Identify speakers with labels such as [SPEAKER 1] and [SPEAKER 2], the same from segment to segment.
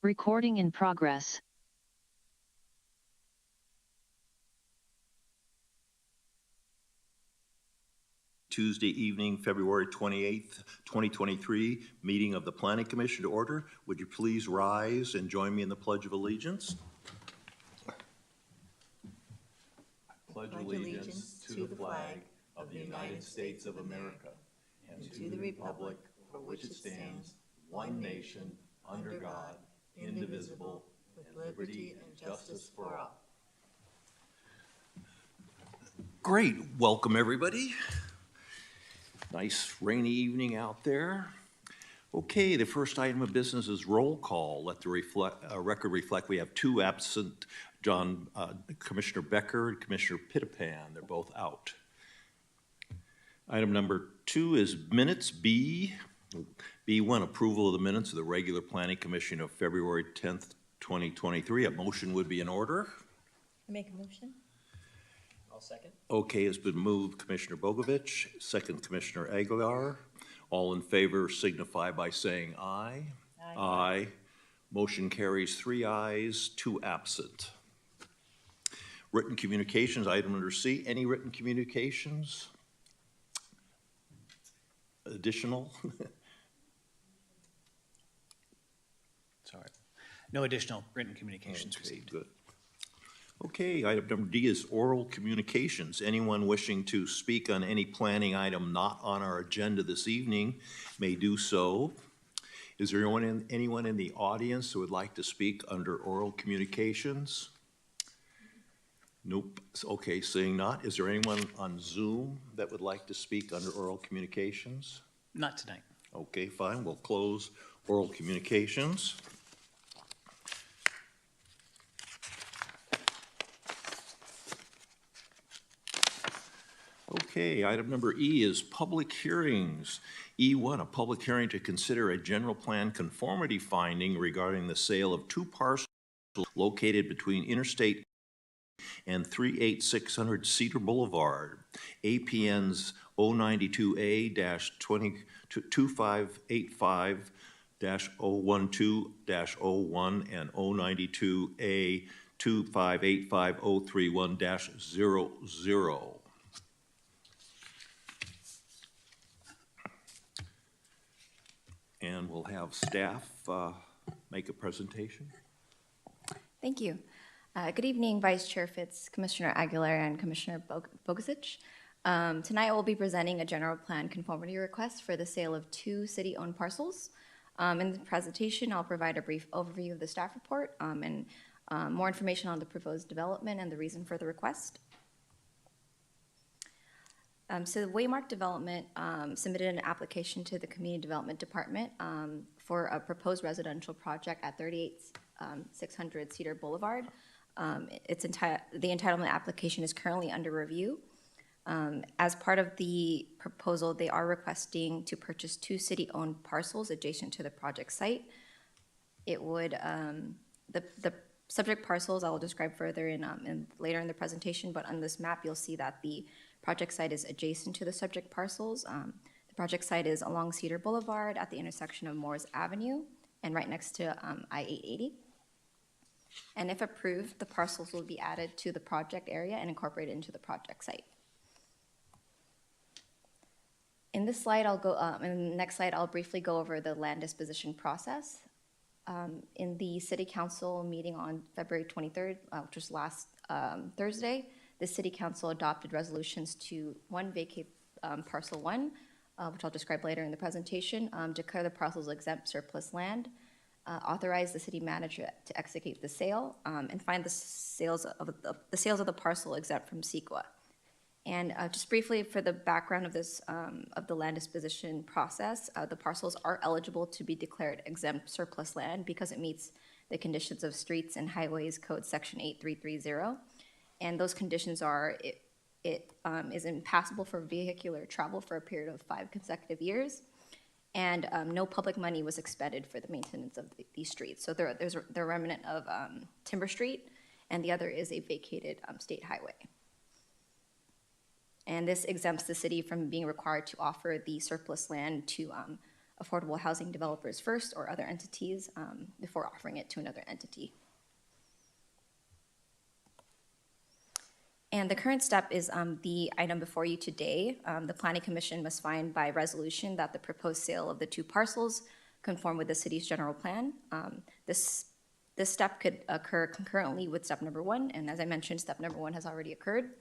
[SPEAKER 1] Recording in progress.
[SPEAKER 2] Tuesday evening, February 28th, 2023, meeting of the Planning Commission to order. Would you please rise and join me in the Pledge of Allegiance?
[SPEAKER 3] Pledge allegiance to the flag of the United States of America and to the republic for which it stands, one nation, under God, indivisible, with liberty and justice for all.
[SPEAKER 2] Great. Welcome, everybody. Nice rainy evening out there. Okay, the first item of business is roll call. Let the record reflect we have two absent, Commissioner Becker and Commissioner Pitapan. They're both out. Item number 2 is minutes. B1, approval of the minutes of the regular Planning Commission of February 10th, 2023. A motion would be in order.
[SPEAKER 4] I make a motion.
[SPEAKER 3] I'll second.
[SPEAKER 2] Okay, it's been moved. Commissioner Bogovich, second Commissioner Aguilar. All in favor signify by saying aye.
[SPEAKER 4] Aye.
[SPEAKER 2] Aye. Motion carries 3 ayes, 2 absent. Written communications, item under C. Any written communications? Additional?
[SPEAKER 5] Sorry. No additional written communications
[SPEAKER 2] Okay,
[SPEAKER 5] received.
[SPEAKER 2] good. Okay, item number D is oral communications. Anyone wishing to speak on any planning item not on our agenda this evening may do so. Is there anyone in the audience who would like to speak under oral communications? Nope. Okay, seeing not. Is there anyone on Zoom that would like to speak under oral communications?
[SPEAKER 5] Not tonight.
[SPEAKER 2] Okay, fine. We'll close oral communications. Okay, item number E is public hearings. E1, a public hearing to consider a general plan conformity finding regarding the sale of 2 parcels located between Interstate and 38600 Cedar Boulevard, APNs 092A-2585-012-001 and 092A-2585-031-00. And we'll have staff make a presentation.
[SPEAKER 6] Thank you. Good evening, Vice Chair Fitz, Commissioner Aguilar, and Commissioner Bogovich. Tonight I will be presenting a general plan conformity request for the sale of 2 city-owned parcels. In the presentation, I'll provide a brief overview of the staff report and more information on the proposed development and the reason for the request. So the Waymark Development submitted an application to the Community Development Department for a proposed residential project at 38600 Cedar Boulevard. The entitlement application is currently under review. As part of the proposal, they are requesting to purchase 2 city-owned parcels adjacent to the project site. It would, the subject parcels I will describe further later in the presentation, but on this map you'll see that the project site is adjacent to the subject parcels. The project site is along Cedar Boulevard at the intersection of Moores Avenue and right next to I-880. And if approved, the parcels will be added to the project area and incorporated into the project site. In this slide, in the next slide, I'll briefly go over the land disposition process. In the City Council meeting on February 23rd, which was last Thursday, the City Council adopted resolutions to 1, vacate parcel 1, which I'll describe later in the presentation, declare the parcels exempt surplus land, authorize the city manager to execute the sale, and find the sales of the parcel exempt from CEQA. And just briefly for the background of this, of the land disposition process, the parcels are eligible to be declared exempt surplus land because it meets the conditions of Streets and Highways Code Section 8330. And those conditions are it is impassable for vehicular travel for a period of 5 consecutive years, and no public money was expended for the maintenance of these streets. So there's a remnant of Timber Street, and the other is a vacated state highway. And this exempts the city from being required to offer the surplus land to affordable housing developers first or other entities before offering it to another entity. And the current step is the item before you today. The Planning Commission must find by resolution that the proposed sale of the 2 parcels conform with the city's general plan. This step could occur concurrently with step number 1, and as I mentioned, step number 1 has already occurred.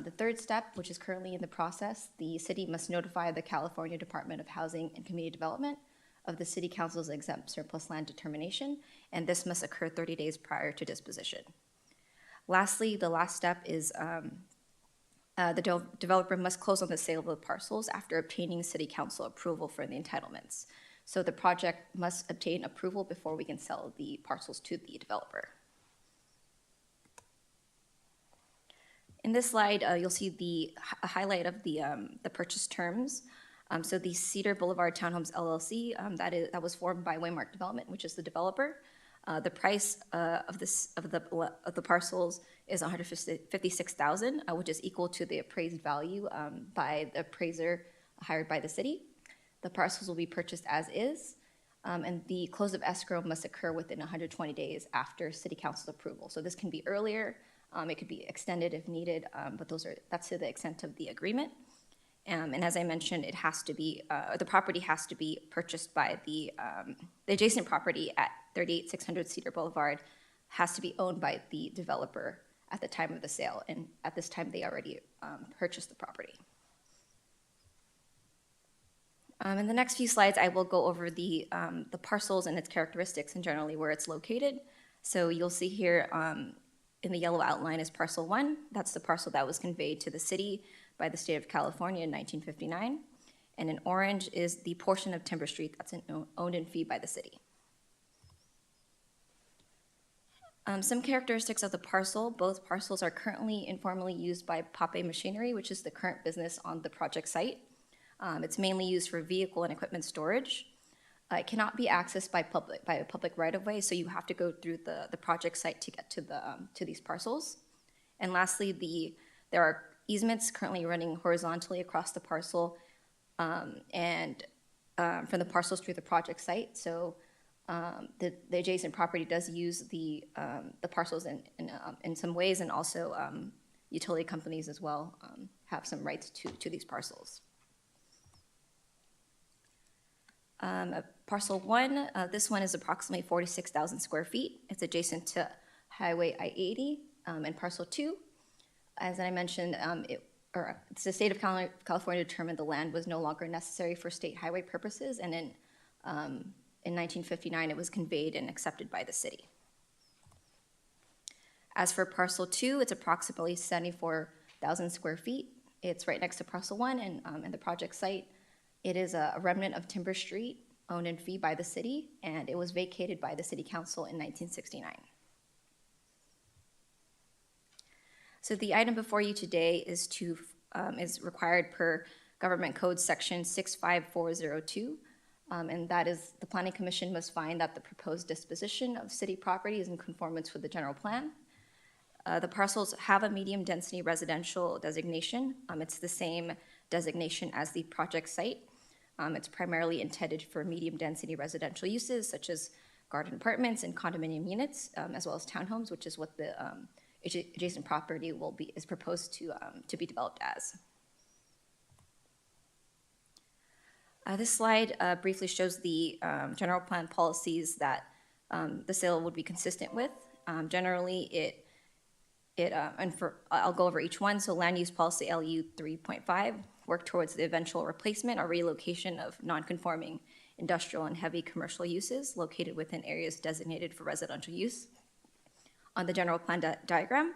[SPEAKER 6] The third step, which is currently in the process, the city must notify the California Department of Housing and Community Development of the City Council's exempt surplus land determination, and this must occur 30 days prior to disposition. Lastly, the last step is the developer must close on the sale of the parcels after obtaining City Council approval for the entitlements. So the project must obtain approval before we can sell the parcels to the developer. In this slide, you'll see a highlight of the purchase terms. So the Cedar Boulevard Townhomes LLC, that was formed by Waymark Development, which is the developer. The price of the parcels is $156,000, which is equal to the appraised value by the appraiser hired by the city. The parcels will be purchased as is, and the close of escrow must occur within 120 days after City Council approval. So this can be earlier, it could be extended if needed, but that's to the extent of the agreement. And as I mentioned, it has to be the property has to be purchased by the adjacent property at 38600 Cedar Boulevard has to be owned by the developer at the time of the sale, and at this time they already purchased the property. In the next few slides, I will go over the parcels and its characteristics and generally where it's located. So you'll see here in the yellow outline is parcel 1. That's the parcel that was conveyed to the city by the state of California in 1959. And in orange is the portion of Timber Street that's owned in fee by the city. Some characteristics of the parcel. Both parcels are currently informally used by Pape Machinery, which is the current business on the project site. It's mainly used for vehicle and equipment storage. It cannot be accessed by a public right-of-way, so you have to go through the project site to get to these parcels. And lastly, there are easements currently running horizontally across the parcel and from the parcels through the project site. So the adjacent property does use the parcels in some ways, and also utility companies as well have some rights to these parcels. Parcel 1, this one is approximately 46,000 square feet. It's adjacent to Highway I-80. And parcel 2, as I mentioned, the state of California determined the land was no longer necessary for state highway purposes, and in 1959 it was conveyed and accepted by the city. As for parcel 2, it's approximately 74,000 square feet. It's right next to parcel 1 and the project site. It is a remnant of Timber Street, owned in fee by the city, and it was vacated by the city council in 1969. So the item before you today is required per Government Code Section 65402, and that is the Planning Commission must find that the proposed disposition of city property is in conformance with the general plan. The parcels have a medium density residential designation. It's the same designation as the project site. It's primarily intended for medium density residential uses such as garden apartments and condominium units, as well as townhomes, which is what the adjacent property is proposed to be developed as. This slide briefly shows the general plan policies that the sale would be consistent with. Generally, I'll go over each one. So land use policy LU 3.5, work towards the eventual replacement or relocation of non-conforming industrial and heavy commercial uses located within areas designated for residential use. On the general plan diagram,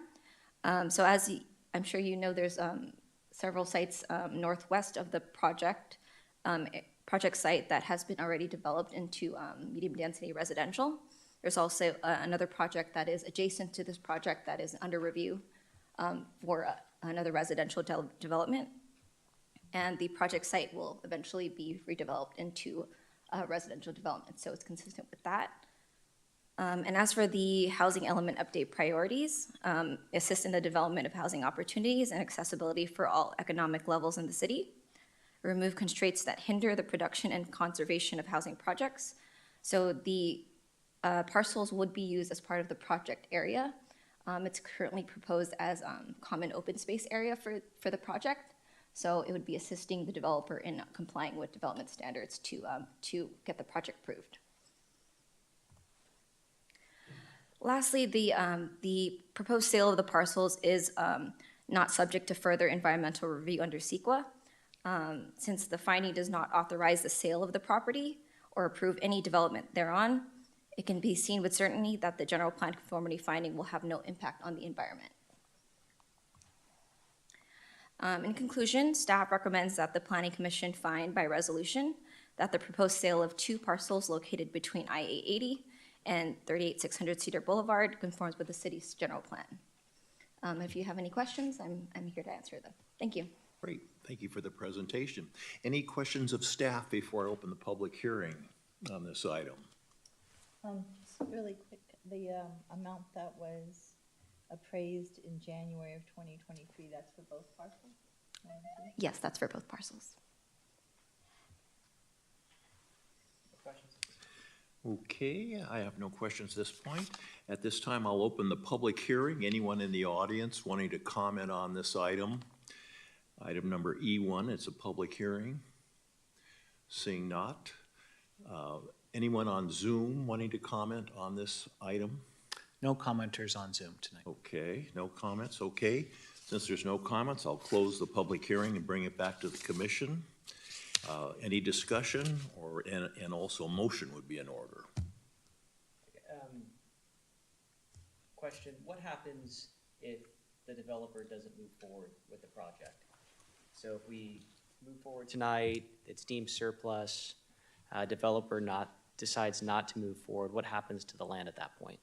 [SPEAKER 6] so as I'm sure you know, there's several sites northwest of the project site that has been already developed into medium density residential. There's also another project that is adjacent to this project that is under review for another residential development. And the project site will eventually be redeveloped into residential development, so it's consistent with that. And as for the housing element update priorities, assist in the development of housing opportunities and accessibility for all economic levels in the city, remove constraints that hinder the production and conservation of housing projects. So the parcels would be used as part of the project area. It's currently proposed as common open space area for the project. So it would be assisting the developer in complying with development standards to get the project approved. Lastly, the proposed sale of the parcels is not subject to further environmental review under CEQA. Since the finding does not authorize the sale of the property or approve any development thereon, it can be seen with certainty that the general plan conformity finding will have no impact on the environment. In conclusion, staff recommends that the Planning Commission find by resolution that the proposed sale of 2 parcels located between IA-80 and 38600 Cedar Boulevard conforms with the city's general plan. If you have any questions, I'm here to answer them. Thank you.
[SPEAKER 2] Great, thank you for the presentation. Any questions of staff before I open the public hearing on this item?
[SPEAKER 3] Just really quick, the amount that was appraised in January of 2023, that's for both parcels?
[SPEAKER 6] Yes, that's for both parcels.
[SPEAKER 2] Okay, I have no questions at this point. At this time, I'll open the public hearing. Anyone in the audience wanting to comment on this item? Item number E1, it's a public hearing. Seeing not. Anyone on Zoom wanting to comment on this item?
[SPEAKER 5] No commenters on Zoom tonight.
[SPEAKER 2] Okay, no comments, okay. Since there's no comments, I'll close the public hearing and bring it back to the commission. Any discussion and also a motion would be in order.
[SPEAKER 1] Question, what happens if the developer doesn't move forward with the project? So if we move forward tonight, it's deemed surplus, developer decides not to move forward, what happens to the land at that point?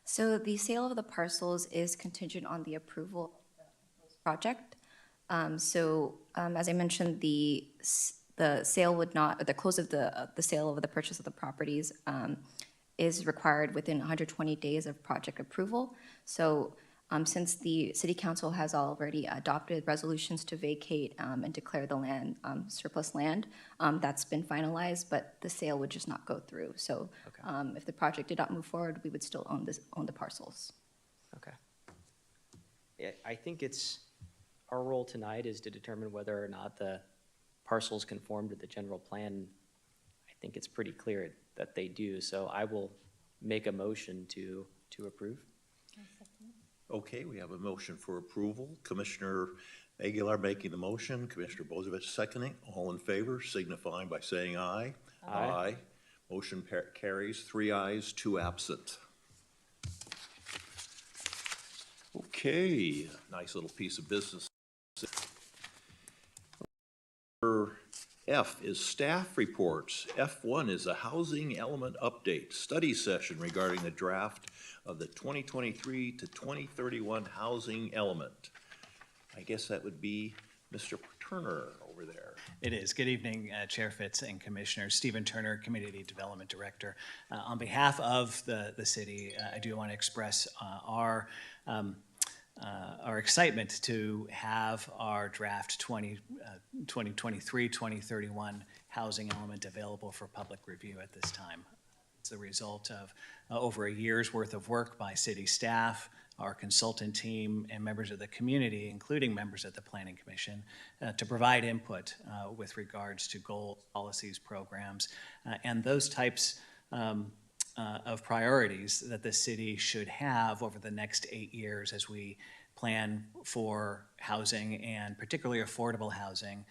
[SPEAKER 6] So the sale of the parcels is contingent on the approval of the project. As I mentioned, the sale would not, or the close of the sale of the purchase of the properties is required within 120 days of project approval. So since the City Council has already adopted resolutions to vacate and declare the land surplus land, that's been finalized, but the sale would just not go through. So
[SPEAKER 1] Okay.
[SPEAKER 6] if the project did not move forward, we would still own the parcels.
[SPEAKER 1] Okay. Yeah, I think our role tonight is to determine whether or not the parcels conform to the general plan. I think it's pretty clear that they do, so I will make a motion to approve.
[SPEAKER 2] Okay, we have a motion for approval. Commissioner Aguilar making the motion, Commissioner Bozovich seconding. All in favor, signifying by saying aye.
[SPEAKER 1] Aye.
[SPEAKER 2] Motion carries, 3 ayes, 2 absent. Okay, nice little piece of business. Number F is staff reports. F1 is a housing element update study session regarding the draft of the 2023 to 2031 housing element. I guess that would be Mr. Turner over there.
[SPEAKER 5] It is. Good evening, Chair Fitz and Commissioners. Stephen Turner, Community Development Director. On behalf of the city, I do want to express our excitement to have our draft 2023-2031 housing element available for public review at this time. It's the result of over a year's worth of work by city staff, our consultant team, and members of the community, including members of the Planning Commission, to provide input with regards to goals, policies, programs, and those types of priorities that the city should have over the next 8 years as we plan for housing, and particularly affordable housing,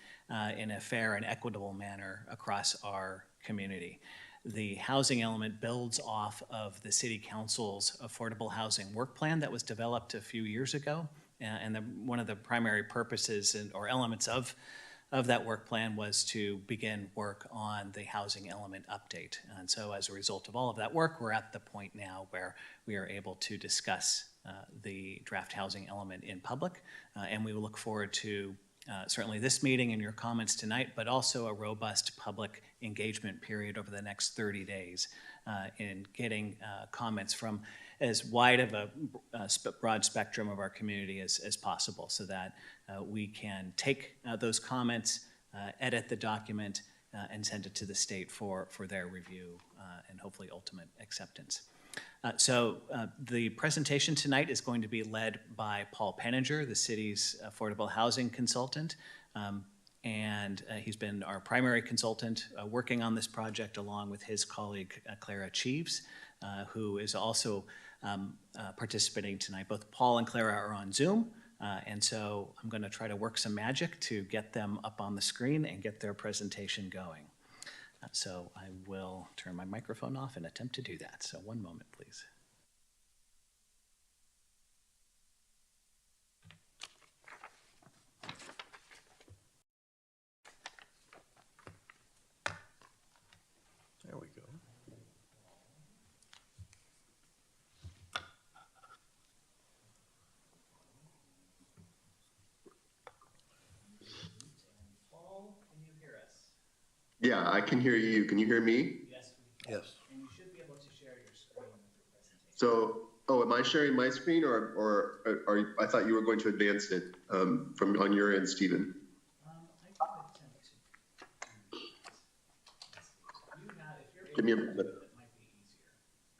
[SPEAKER 5] in a fair and equitable manner across our community. The housing element builds off of the City Council's affordable housing work plan that was developed a few years ago. And one of the primary purposes or elements of that work plan was to begin work on the housing element update. And so as a result of all of that work, we're at the point now where we are able to discuss the draft housing element in public. And we will look forward to certainly this meeting and your comments tonight, but also a robust public engagement period over the next 30 days in getting comments from as wide of a broad spectrum of our community as possible, so that we can take those comments, edit the document and send it to the state for their review and hopefully ultimate acceptance. So the presentation tonight is going to be led by Paul Penninger, the city's affordable housing consultant. And he's been our primary consultant working on this project along with his colleague Clara Cheeves, who is also participating tonight. Both Paul and Clara are on Zoom, and so I'm going to try to work some magic to get them up on the screen and get their presentation going. So I will turn my microphone off and attempt to do that. So one moment, please.
[SPEAKER 2] There we go.
[SPEAKER 5] Paul, can you hear us?
[SPEAKER 7] Yeah, I can hear you. Can you hear me?
[SPEAKER 5] Yes, we can.
[SPEAKER 2] Yes.
[SPEAKER 5] And you should be able to share your screen with your presentation.
[SPEAKER 7] So, am I sharing my screen or I thought you were going to advance it from on your end, Stephen?
[SPEAKER 5] I can attempt to do that. You have, if you're
[SPEAKER 7] Give me a
[SPEAKER 5] able to do
[SPEAKER 7] minute.
[SPEAKER 5] it, it might be easier.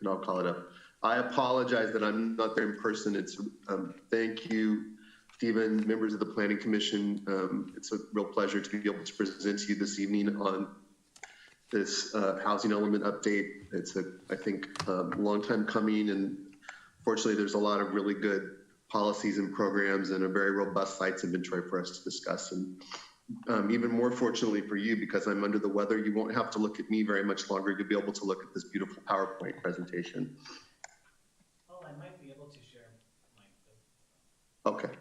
[SPEAKER 7] And I'll call it up. I apologize that I'm not there in person. It's thank you, Stephen, members of the Planning Commission. It's a real pleasure to be able to present to you this evening on this housing element update. It's I think a long time coming, and fortunately there's a lot of really good policies and programs and a very robust sites inventory for us to discuss. And even more fortunately for you, because I'm under the weather, you won't have to look at me very much longer. You'll be able to look at this beautiful PowerPoint presentation.
[SPEAKER 5] Paul, I might be able to share my.
[SPEAKER 7] Okay.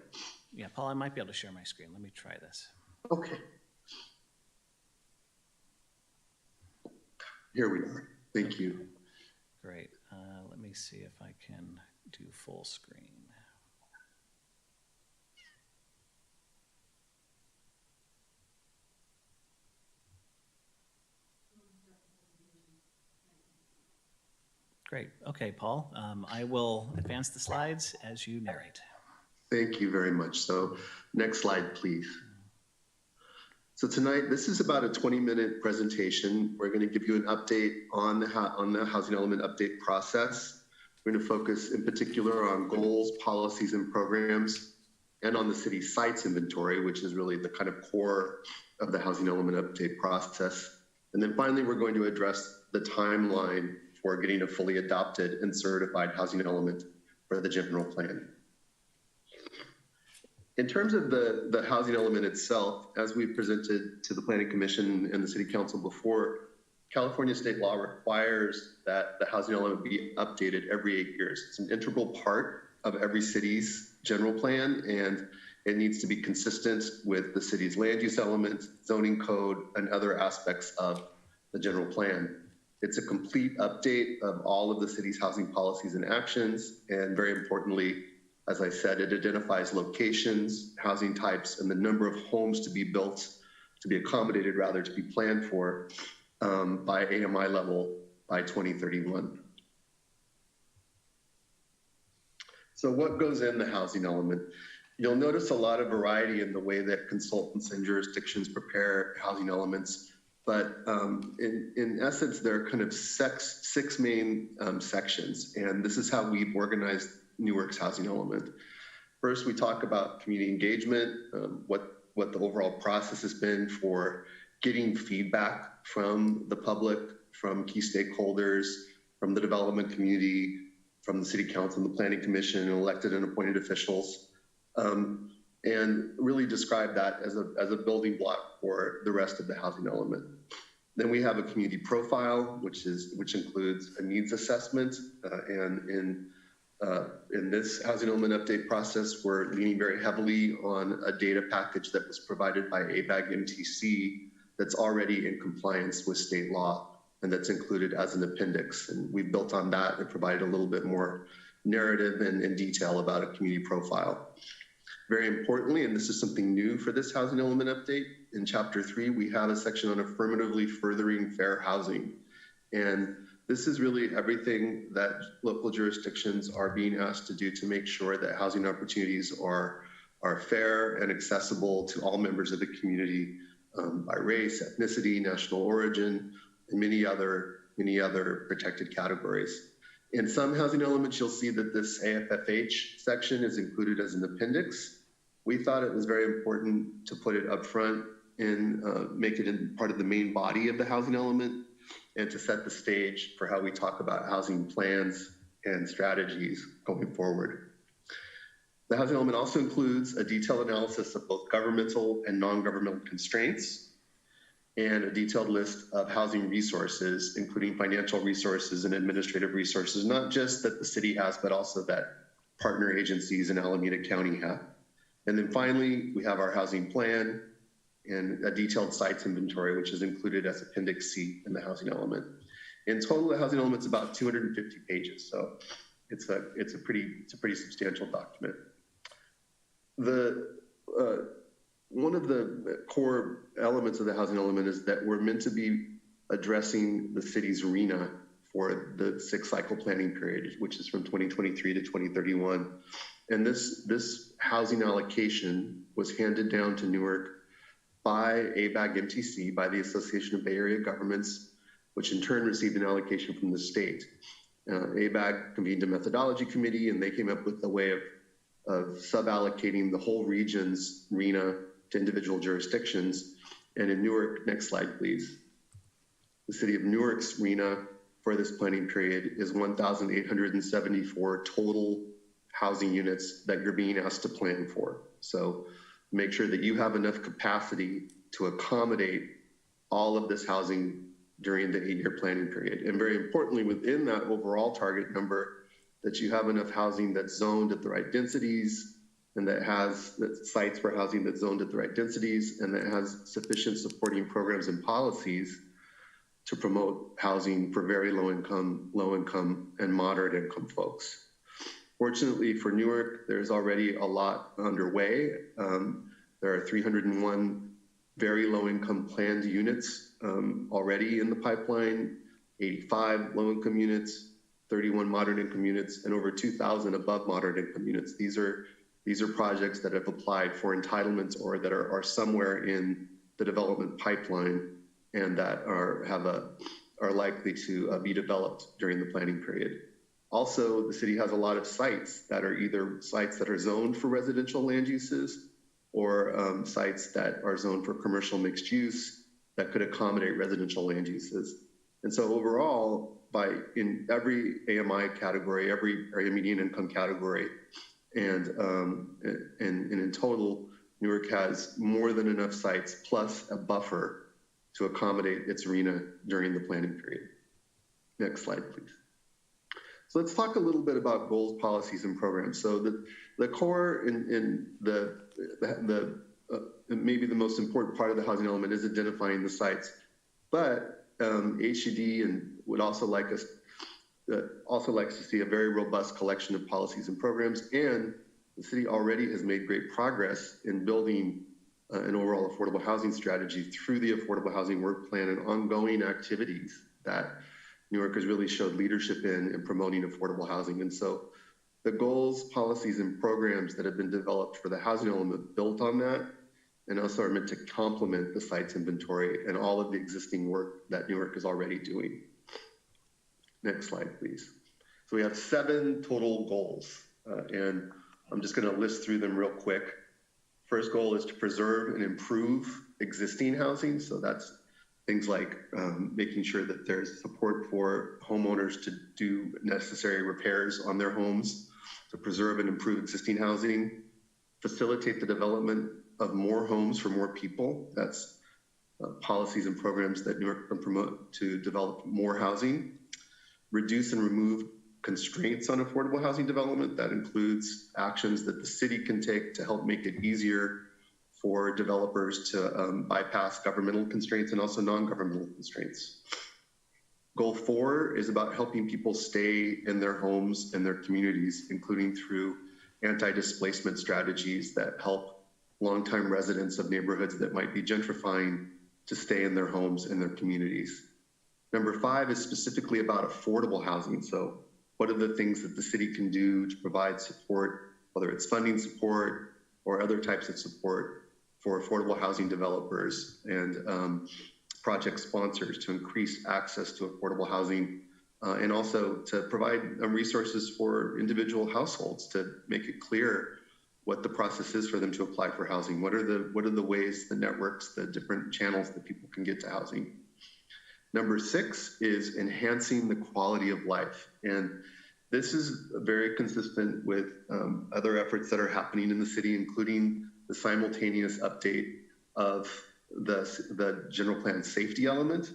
[SPEAKER 5] Yeah, Paul, I might be able to share my screen. Let me try this.
[SPEAKER 7] Okay. Here we are. Thank you.
[SPEAKER 5] Great. Let me see if I can do full screen. Great. Okay, Paul, I will advance the slides as you narrate.
[SPEAKER 7] Thank you very much. So next slide, please. So tonight, this is about a 20-minute presentation. We're going to give you an update on the housing element update process. We're going to focus in particular on goals, policies, and programs, and on the city sites inventory, which is really the kind of core of the housing element update process. And then finally, we're going to address the timeline for getting a fully adopted and certified housing element for the general plan. In terms of the housing element itself, as we've presented to the Planning Commission and the City Council before, California state law requires that the housing element be updated every 8 years. It's an integral part of every city's general plan, and it needs to be consistent with the city's land use element, zoning code, and other aspects of the general plan. It's a complete update of all of the city's housing policies and actions, and very importantly, as I said, it identifies locations, housing types, and the number of homes to be built, to be accommodated rather, to be planned for by AMI level by 2031. So what goes in the housing element? You'll notice a lot of variety in the way that consultants and jurisdictions prepare housing elements, but in essence, there are kind of six main sections, and this is how we've organized Newark's housing element. First, we talk about community engagement, what the overall process has been for getting feedback from the public, from key stakeholders, from the development community, from the City Council and the Planning Commission, and elected and appointed officials, and really describe that as a building block for the rest of the housing element. Then we have a community profile, which includes a needs assessment, and in this housing element update process, we're leaning very heavily on a data package that was provided by ABAG MTC that's already in compliance with state law, and that's included as an appendix. And we've built on that and provided a little bit more narrative and detail about a community profile. Very importantly, and this is something new for this housing element update, in Chapter 3, we have a section on affirmatively furthering fair housing. And this is really everything that local jurisdictions are being asked to do to make sure that housing opportunities are fair and accessible to all members of the community, by race, ethnicity, national origin, and many other protected categories. In some housing elements, you'll see that this AFFH section is included as an appendix. We thought it was very important to put it up front and make it in part of the main body of the housing element, and to set the stage for how we talk about housing plans and strategies going forward. The housing element also includes a detailed analysis of both governmental and non-governmental constraints, and a detailed list of housing resources, including financial resources and administrative resources, not just that the city has, but also that partner agencies in Alameda County have. And then finally, we have our housing plan and a detailed sites inventory, which is included as Appendix C in the housing element. In total, the housing element's about 250 pages, so it's a pretty substantial document. One of the core elements of the housing element is that we're meant to be addressing the city's RENA for the 6-cycle planning period, which is from 2023 to 2031. And this housing allocation was handed down to Newark by ABAG MTC, by the Association of Bay Area Governments, which in turn received an allocation from the state. ABAG convened a methodology committee, and they came up with a way of sub-allocating the whole region's RENA to individual jurisdictions. And in Newark, next slide, please. The city of Newark's RENA for this planning period is 1,874 total housing units that you're being asked to plan for. So make sure that you have enough capacity to accommodate all of this housing during the 8-year planning period. And very importantly, within that overall target number, that you have enough housing that's zoned at the right densities, and that sites for housing that's zoned at the right densities, and that has sufficient supporting programs and policies to promote housing for very low income and moderate income folks. Fortunately for Newark, there's already a lot underway. There are 301 very low income planned units already in the pipeline, 85 low income units, 31 moderate income units, and over 2,000 above moderate income units. These are projects that have applied for entitlements or that are somewhere in the development pipeline, and that are likely to be developed during the planning period. Also, the city has a lot of sites that are either sites that are zoned for residential land uses, or sites that are zoned for commercial mixed use that could accommodate residential land uses. And so overall, in every AMI category, every area median income category, and in total, Newark has more than enough sites plus a buffer to accommodate its RENA during the planning period. Next slide, please. So let's talk a little bit about goals, policies, and programs. So the core in maybe the most important part of the housing element is identifying the sites, but HUD and would also likes to see a very robust collection of policies and programs, and the city already has made great progress in building an overall affordable housing strategy through the Affordable Housing Work Plan and ongoing activities that Newark has really showed leadership in promoting affordable housing. And so the goals, policies, and programs that have been developed for the housing element built on that, and also are meant to complement the sites inventory and all of the existing work that Newark is already doing. Next slide, please. So we have 7 total goals, and I'm just going to list through them real quick. First goal is to preserve and improve existing housing. So that's things like making sure that there's support for homeowners to do necessary repairs on their homes, to preserve and improve existing housing, facilitate the development of more homes for more people. That's policies and programs that Newark can promote to develop more housing, reduce and remove constraints on affordable housing development. That includes actions that the city can take to help make it easier for developers to bypass governmental constraints and also non-governmental constraints. Goal 4 is about helping people stay in their homes and their communities, including through anti-displacement strategies that help longtime residents of neighborhoods that might be gentrifying to stay in their homes and their communities. Number 5 is specifically about affordable housing. So what are the things that the city can do to provide support, whether it's funding support or other types of support, for affordable housing developers and project sponsors to increase access to affordable housing and also to provide resources for individual households to make it clear what the process is for them to apply for housing. What are the ways, the networks, the different channels that people can get to housing? Number 6 is enhancing the quality of life. And this is very consistent with other efforts that are happening in the city, including the simultaneous update of the general plan safety element,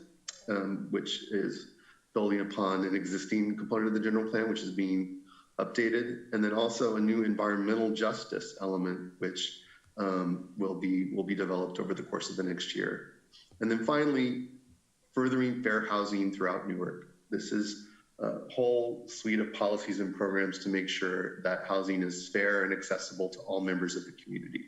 [SPEAKER 7] which is building upon an existing component of the general plan, which is being updated, and then also a new environmental justice element, which will be developed over the course of the next year. And then finally, furthering fair housing throughout Newark. This is a whole suite of policies and programs to make sure that housing is fair and accessible to all members of the community.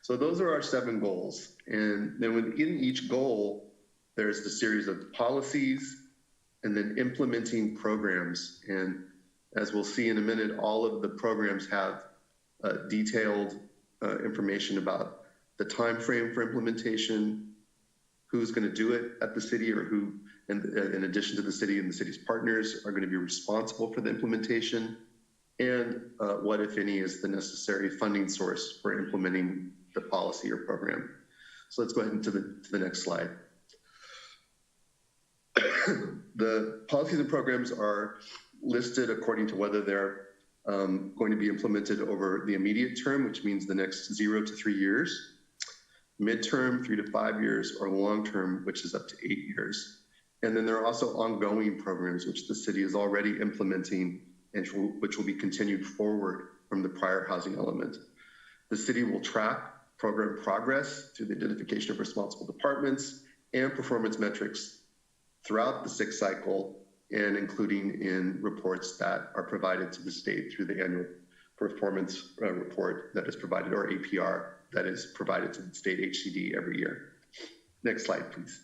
[SPEAKER 7] So those are our 7 goals. And then within each goal, there's the series of policies and then implementing programs. And as we'll see in a minute, all of the programs have detailed information about the time frame for implementation, who's going to do it at the city, or who, in addition to the city and the city's partners, are going to be responsible for the implementation, and what, if any, is the necessary funding source for implementing the policy or program. So let's go ahead to the next slide. The policies and programs are listed according to whether they're going to be implemented over the immediate term, which means the next 0 to 3 years, midterm, 3 to 5 years, or long term, which is up to 8 years. And then there are also ongoing programs, which the city is already implementing and which will be continued forward from the prior housing element. The city will track program progress through the identification of responsible departments and performance metrics throughout the 6th cycle, and including in reports that are provided to the state through the annual performance report that is provided, or APR, that is provided to the state HCD every year. Next slide, please.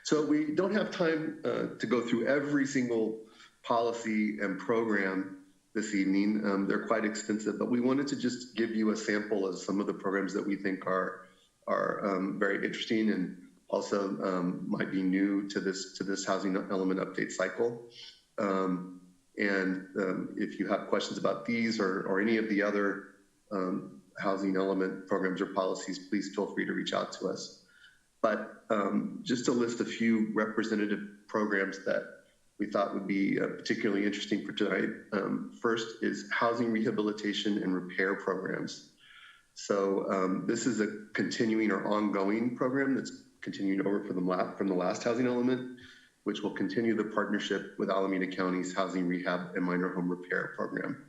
[SPEAKER 7] So we don't have time to go through every single policy and program this evening. They're quite extensive, but we wanted to just give you a sample of some of the programs that we think are very interesting and also might be new to this housing element update cycle. If you have questions about these or any of the other housing element programs or policies, please feel free to reach out to us. But just to list a few representative programs that we thought would be particularly interesting for tonight. First is housing rehabilitation and repair programs. So this is a continuing or ongoing program that's continuing over from the last housing element, which will continue the partnership with Alameda County's housing rehab and minor home repair program.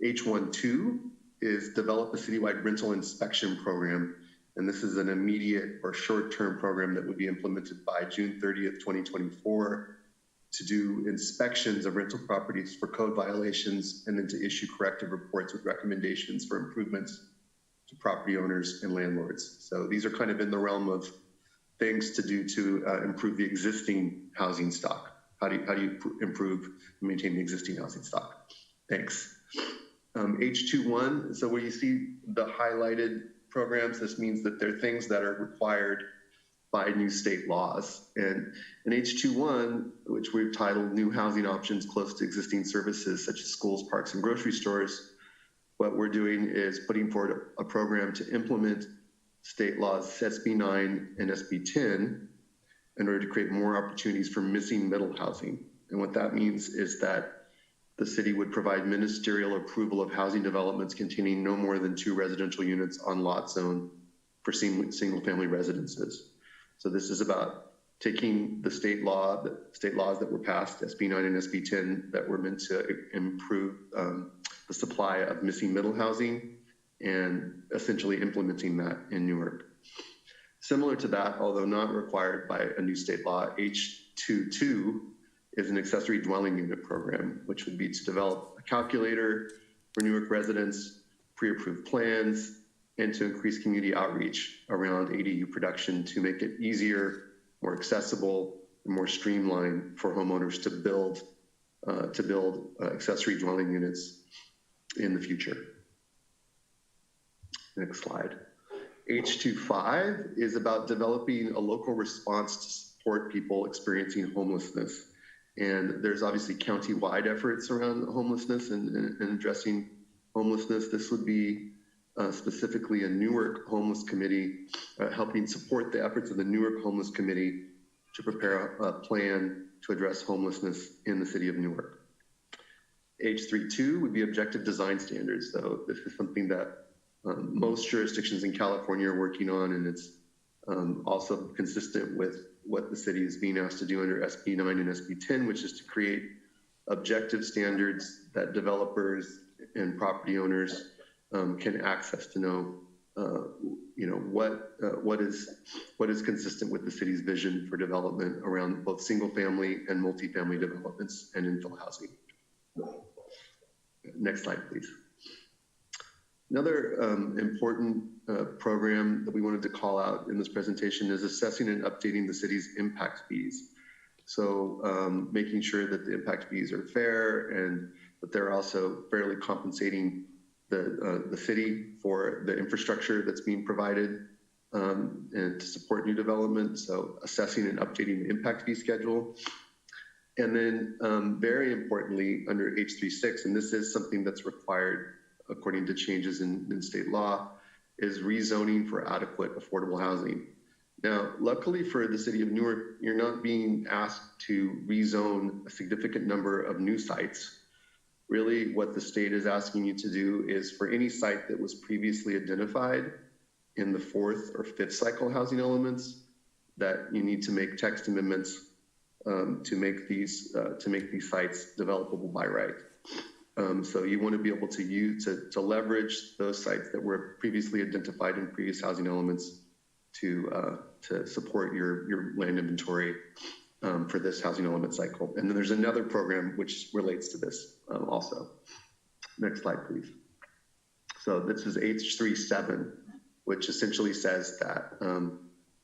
[SPEAKER 7] H12 is develop a citywide rental inspection program. And this is an immediate or short-term program that would be implemented by June 30th, 2024 to do inspections of rental properties for code violations and then to issue corrective reports with recommendations for improvements to property owners and landlords. So these are kind of in the realm of things to do to improve the existing housing stock. How do you improve and maintain the existing housing stock? Thanks. H21, so where you see the highlighted programs, this means that they're things that are required by new state laws. And in H21, which we've titled New Housing Options Close to Existing Services, such as schools, parks, and grocery stores, what we're doing is putting forward a program to implement state laws SB 9 and SB 10 in order to create more opportunities for missing middle housing. And what that means is that the city would provide ministerial approval of housing developments containing no more than 2 residential units on lot zone for single family residences. So this is about taking the state laws that were passed, SB 9 and SB 10, that were meant to improve the supply of missing middle housing and essentially implementing that in Newark. Similar to that, although not required by a new state law, H22 is an accessory dwelling unit program, which would be to develop a calculator for Newark residents, pre-approved plans, and to increase community outreach around ADU production to make it easier, more accessible, and more streamlined for homeowners to build accessory dwelling units in the future. Next slide. H25 is about developing a local response to support people experiencing homelessness. And there's obviously county-wide efforts around homelessness and addressing homelessness. This would be specifically a Newark Homeless Committee, helping support the efforts of the Newark Homeless Committee to prepare a plan to address homelessness in the city of Newark. H32 would be objective design standards. So this is something that most jurisdictions in California are working on, and it's also consistent with what the city is being asked to do under SB 9 and SB 10, which is to create objective standards that developers and property owners can access to know, what is consistent with the city's vision for development around both single-family and multifamily developments and infill housing. Next slide, please. Another important program that we wanted to call out in this presentation is assessing and updating the city's impact fees. So making sure that the impact fees are fair and that they're also fairly compensating the city for the infrastructure that's being provided and to support new development. So assessing and updating the impact fee schedule. And then very importantly, under H36, and this is something that's required according to changes in state law, is rezoning for adequate affordable housing. Now, luckily for the city of Newark, you're not being asked to rezone a significant number of new sites. Really, what the state is asking you to do is for any site that was previously identified in the 4th or 5th cycle housing elements, that you need to make text amendments to make these sites developable by right. So you want to be able to leverage those sites that were previously identified in previous housing elements to support your land inventory for this housing element cycle. And then there's another program which relates to this also. Next slide, please. So this is H37, which essentially says that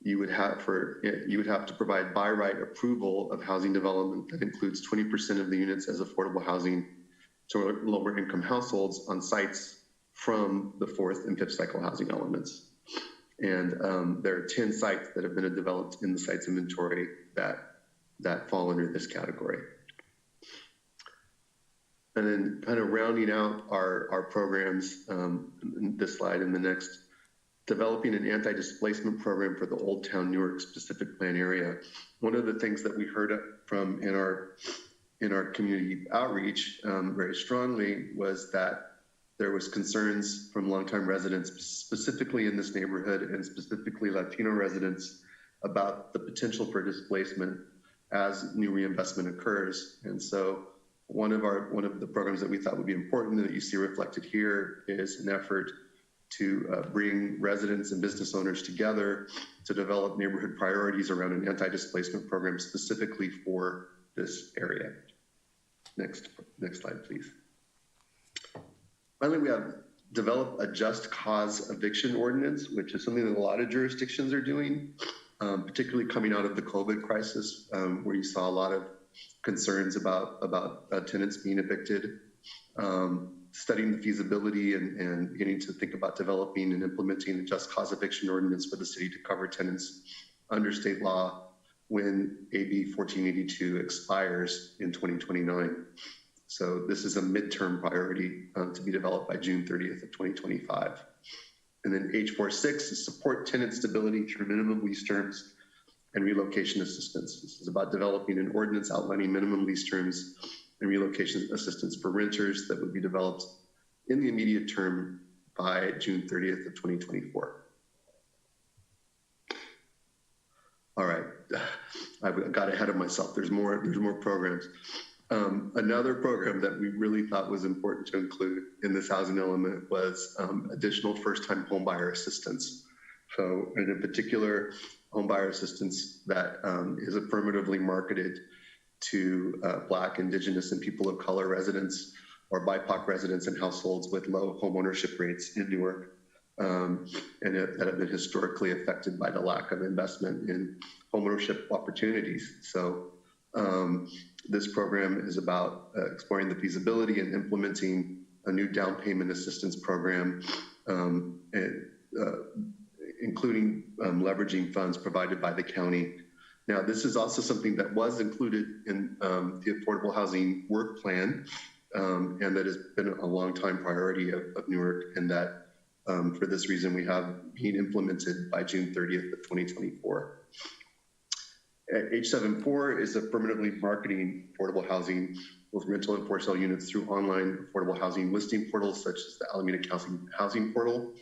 [SPEAKER 7] you would have to provide by right approval of housing development that includes 20% of the units as affordable housing to lower income households on sites from the 4th and 5th cycle housing elements. And there are 10 sites that have been developed in the sites inventory that fall under this category. And then kind of rounding out our programs, in this slide and the next, developing an anti-displacement program for the Old Town Newark specific plan area. One of the things that we heard from in our community outreach very strongly was that there was concerns from longtime residents, specifically in this neighborhood and specifically Latino residents, about the potential for displacement as new reinvestment occurs. And so one of the programs that we thought would be important that you see reflected here is an effort to bring residents and business owners together to develop neighborhood priorities around an anti-displacement program specifically for this area. Next slide, please. Finally, we have developed a just cause eviction ordinance, which is something that a lot of jurisdictions are doing, particularly coming out of the COVID crisis, where you saw a lot of concerns about tenants being evicted. Studying the feasibility and beginning to think about developing and implementing a just cause eviction ordinance for the city to cover tenants under state law when AB 1482 expires in 2029. So this is a midterm priority to be developed by June 30th of 2025. And then H46 is support tenant stability through minimum lease terms and relocation assistance. This is about developing an ordinance outlining minimum lease terms and relocation assistance for renters that would be developed in the immediate term by June 30th of 2024. All right, I got ahead of myself. There's more programs. Another program that we really thought was important to include in this housing element was additional first-time homebuyer assistance. So in particular, homebuyer assistance that is affirmatively marketed to Black, Indigenous, and people of color residents or BIPOC residents and households with low home ownership rates in Newark, and that have been historically affected by the lack of investment in home ownership opportunities. So this program is about exploring the feasibility and implementing a new down payment assistance program including leveraging funds provided by the county. Now, this is also something that was included in the Affordable Housing Work Plan, and that has been a long time priority of Newark, and that for this reason we have been implemented by June 30th of 2024. H74 is affirmatively marketing affordable housing with rental and for sale units through online affordable housing listing portals such as the Alameda Housing Portal,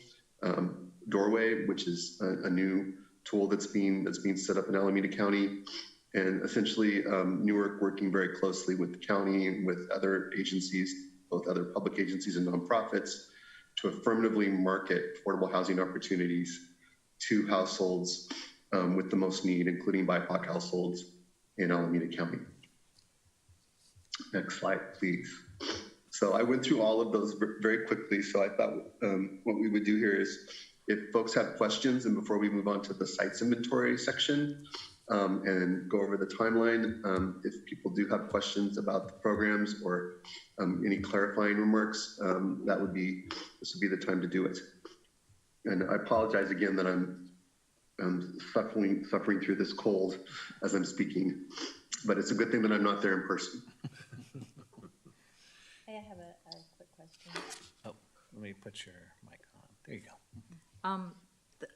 [SPEAKER 7] Doorway, which is a new tool that's being set up in Alameda County, and essentially Newark working very closely with the county and with other agencies, both other public agencies and nonprofits, to affirmatively market affordable housing opportunities to households with the most need, including BIPOC households in Alameda County. Next slide, please. So I went through all of those very quickly. So I thought what we would do here is, if folks have questions, and before we move on to the sites inventory section and go over the timeline, if people do have questions about the programs or any clarifying remarks, this would be the time to do it. And I apologize again that I'm suffering through this cold as I'm speaking, but it's a good thing that I'm not there in person.
[SPEAKER 4] I have a quick question.
[SPEAKER 5] Oh, let me put your mic on. There you go.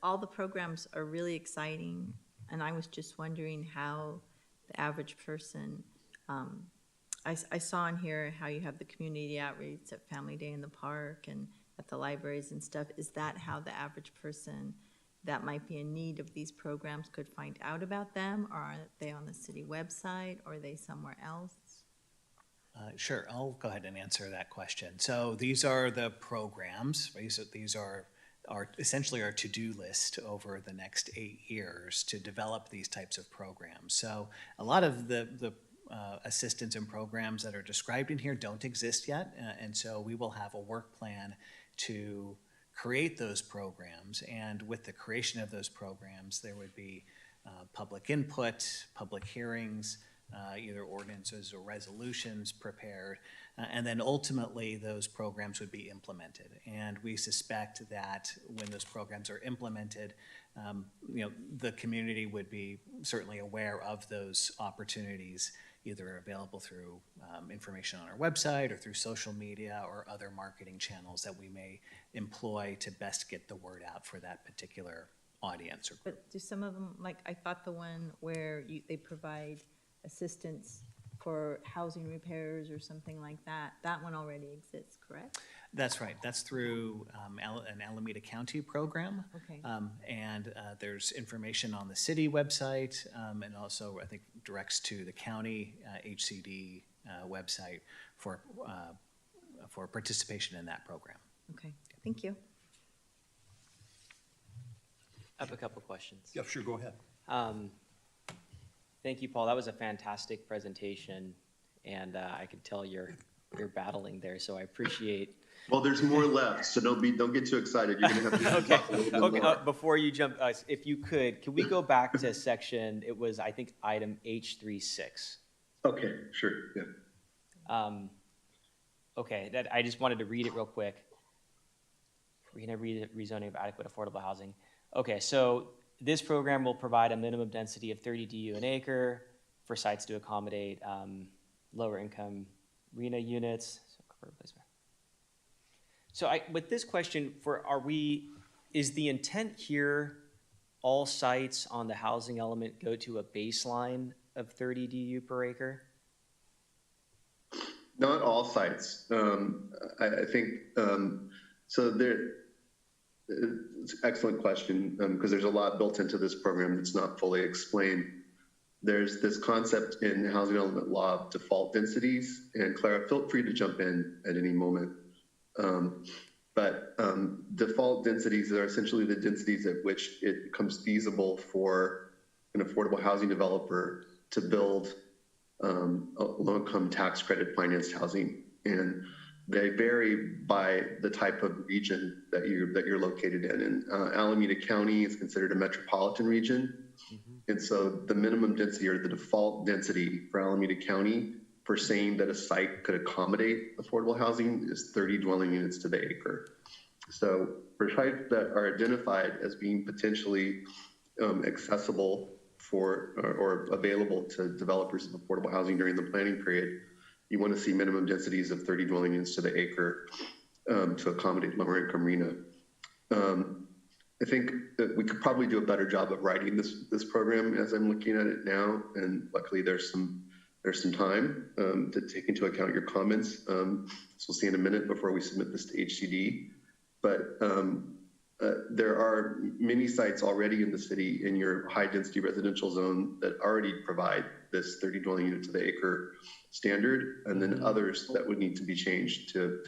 [SPEAKER 3] All the programs are really exciting, and I was just wondering how the average person, I saw in here how you have the community outreach at Family Day in the park and at the libraries and stuff. Is that how the average person that might be in need of these programs could find out about them, or are they on the city website, or are they somewhere else?
[SPEAKER 5] Sure, I'll go ahead and answer that question. So these are the programs. These are essentially our to-do list over the next 8 years to develop these types of programs. So a lot of the assistance and programs that are described in here don't exist yet, and so we will have a work plan to create those programs. And with the creation of those programs, there would be public input, public hearings, either ordinances or resolutions prepared, and then ultimately those programs would be implemented. And we suspect that when those programs are implemented, the community would be certainly aware of those opportunities, either available through information on our website or through social media or other marketing channels that we may employ to best get the word out for that particular audience or group.
[SPEAKER 3] But do some of them, like I thought the one where they provide assistance for housing repairs or something like that, that one already exists, correct?
[SPEAKER 5] That's right. That's through an Alameda County program.
[SPEAKER 3] Okay.
[SPEAKER 5] And there's information on the city website, and also I think directs to the county HCD website for participation in that program.
[SPEAKER 3] Okay, thank you.
[SPEAKER 1] I have a couple questions.
[SPEAKER 2] Yeah, sure, go ahead.
[SPEAKER 1] Thank you, Paul. That was a fantastic presentation, and I could tell you're battling there, so I appreciate.
[SPEAKER 7] Well, there's more left, so don't get too excited. You're gonna have to talk a little bit
[SPEAKER 1] Okay.
[SPEAKER 7] more.
[SPEAKER 1] Before you jump, if you could we go back to section? It was, I think, item H36.
[SPEAKER 7] Okay, sure, yeah.
[SPEAKER 1] Okay, that I just wanted to read it real quick. We're gonna read it, rezoning of adequate affordable housing. Okay, so this program will provide a minimum density of 30 DU an acre for sites to accommodate lower income RENA units. So with this question, is the intent here all sites on the housing element go to a baseline of 30 DU per acre?
[SPEAKER 7] Not all sites. I think, so there, it's an excellent question, because there's a lot built into this program that's not fully explained. There's this concept in housing element law of default densities, and Clara, feel free to jump in at any moment. But default densities are essentially the densities at which it becomes feasible for an affordable housing developer to build a low-income tax credit financed housing. And they vary by the type of region that you're located in. And Alameda County is considered a metropolitan region. Mm-hmm. And so the minimum density or the default density for Alameda County for saying that a site could accommodate affordable housing is 30 dwelling units to the acre. So for sites that are identified as being potentially accessible for or available to developers of affordable housing during the planning period, you want to see minimum densities of 30 dwelling units to the acre to accommodate lower income RENA. I think that we could probably do a better job of writing this program as I'm looking at it now, and luckily there's some time to take into account your comments. So we'll see in a minute before we submit this to HCD. But there are many sites already in the city in your high density residential zone that already provide this 30 dwelling unit to the acre standard, and then others that would need to be changed to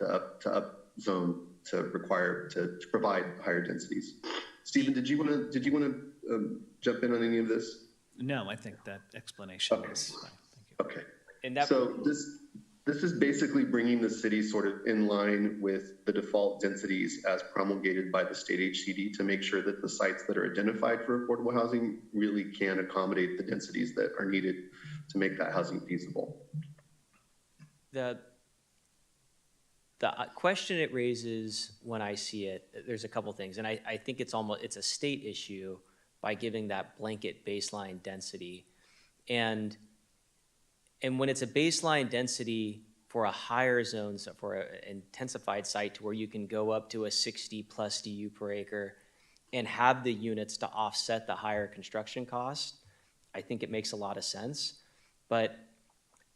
[SPEAKER 7] up zone to require to provide higher densities. Stephen, did you want to jump in on any of this?
[SPEAKER 5] No, I think that explanation
[SPEAKER 7] Okay.
[SPEAKER 5] is fine. Thank you.
[SPEAKER 7] Okay.
[SPEAKER 1] And that,
[SPEAKER 7] So this is basically bringing the city sort of in line with the default densities as promulgated by the state HCD to make sure that the sites that are identified for affordable housing really can accommodate the densities that are needed to make that housing feasible.
[SPEAKER 1] the question it raises when I see it, there's a couple things, and I think it's a state issue by giving that blanket baseline density. And when it's a baseline density for a higher zone, so for an intensified site to where you can go up to a 60 plus DU per acre and have the units to offset the higher construction cost, I think it makes a lot of sense. But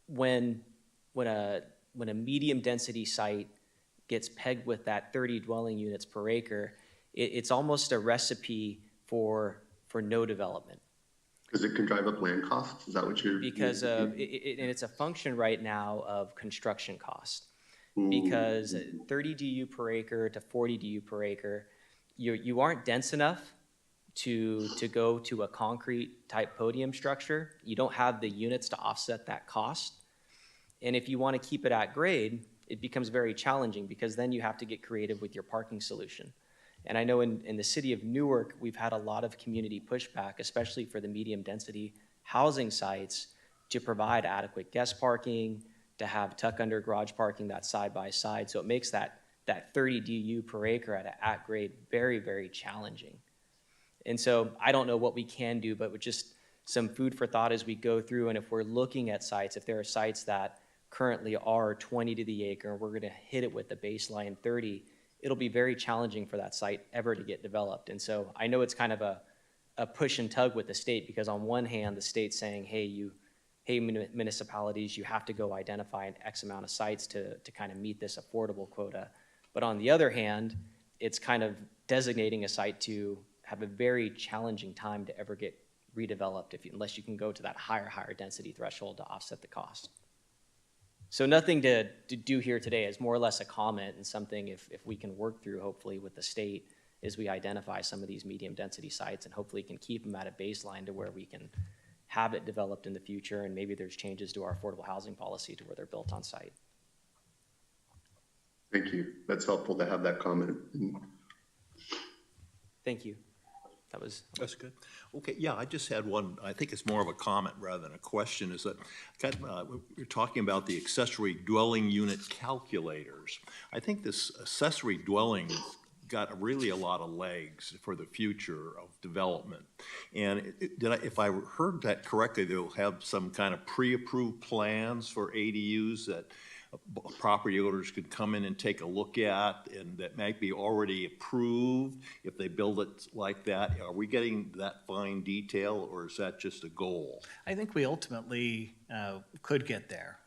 [SPEAKER 1] when a medium density site gets pegged with that 30 dwelling units per acre, it's almost a recipe for no development.
[SPEAKER 7] Because it can drive up land costs? Is that what you're...
[SPEAKER 1] Because and it's a function right now of construction cost. Because 30 DU per acre to 40 DU per acre, you aren't dense enough to go to a concrete type podium structure. You don't have the units to offset that cost. And if you want to keep it at grade, it becomes very challenging because then you have to get creative with your parking solution. And I know in the city of Newark, we've had a lot of community pushback, especially for the medium density housing sites, to provide adequate guest parking, to have tuck under garage parking that's side by side. So it makes that 30 DU per acre at grade very, very challenging. And so I don't know what we can do, but with just some food for thought as we go through, and if we're looking at sites, if there are sites that currently are 20 to the acre, and we're gonna hit it with the baseline 30, it'll be very challenging for that site ever to get developed. And so I know it's kind of a push and tug with the state, because on one hand, the state's saying, hey, municipalities, you have to go identify an X amount of sites to kind of meet this affordable quota. But on the other hand, it's kind of designating a site to have a very challenging time to ever get redeveloped unless you can go to that higher density threshold to offset the cost. So nothing to do here today, is more or less a comment and something if we can work through hopefully with the state as we identify some of these medium density sites, and hopefully can keep them at a baseline to where we can have it developed in the future, and maybe there's changes to our affordable housing policy to where they're built on site.
[SPEAKER 7] Thank you. That's helpful to have that comment.
[SPEAKER 1] Thank you.
[SPEAKER 2] That's good. Okay, yeah, I just had one, I think it's more of a comment rather than a question, is that we're talking about the accessory dwelling unit calculators. I think this accessory dwelling got really a lot of legs for the future of development. And if I heard that correctly, they'll have some kind of pre-approved plans for ADUs that property owners could come in and take a look at, and that might be already approved if they build it like that. Are we getting that fine detail, or is that just a goal?
[SPEAKER 5] I think we ultimately could get there.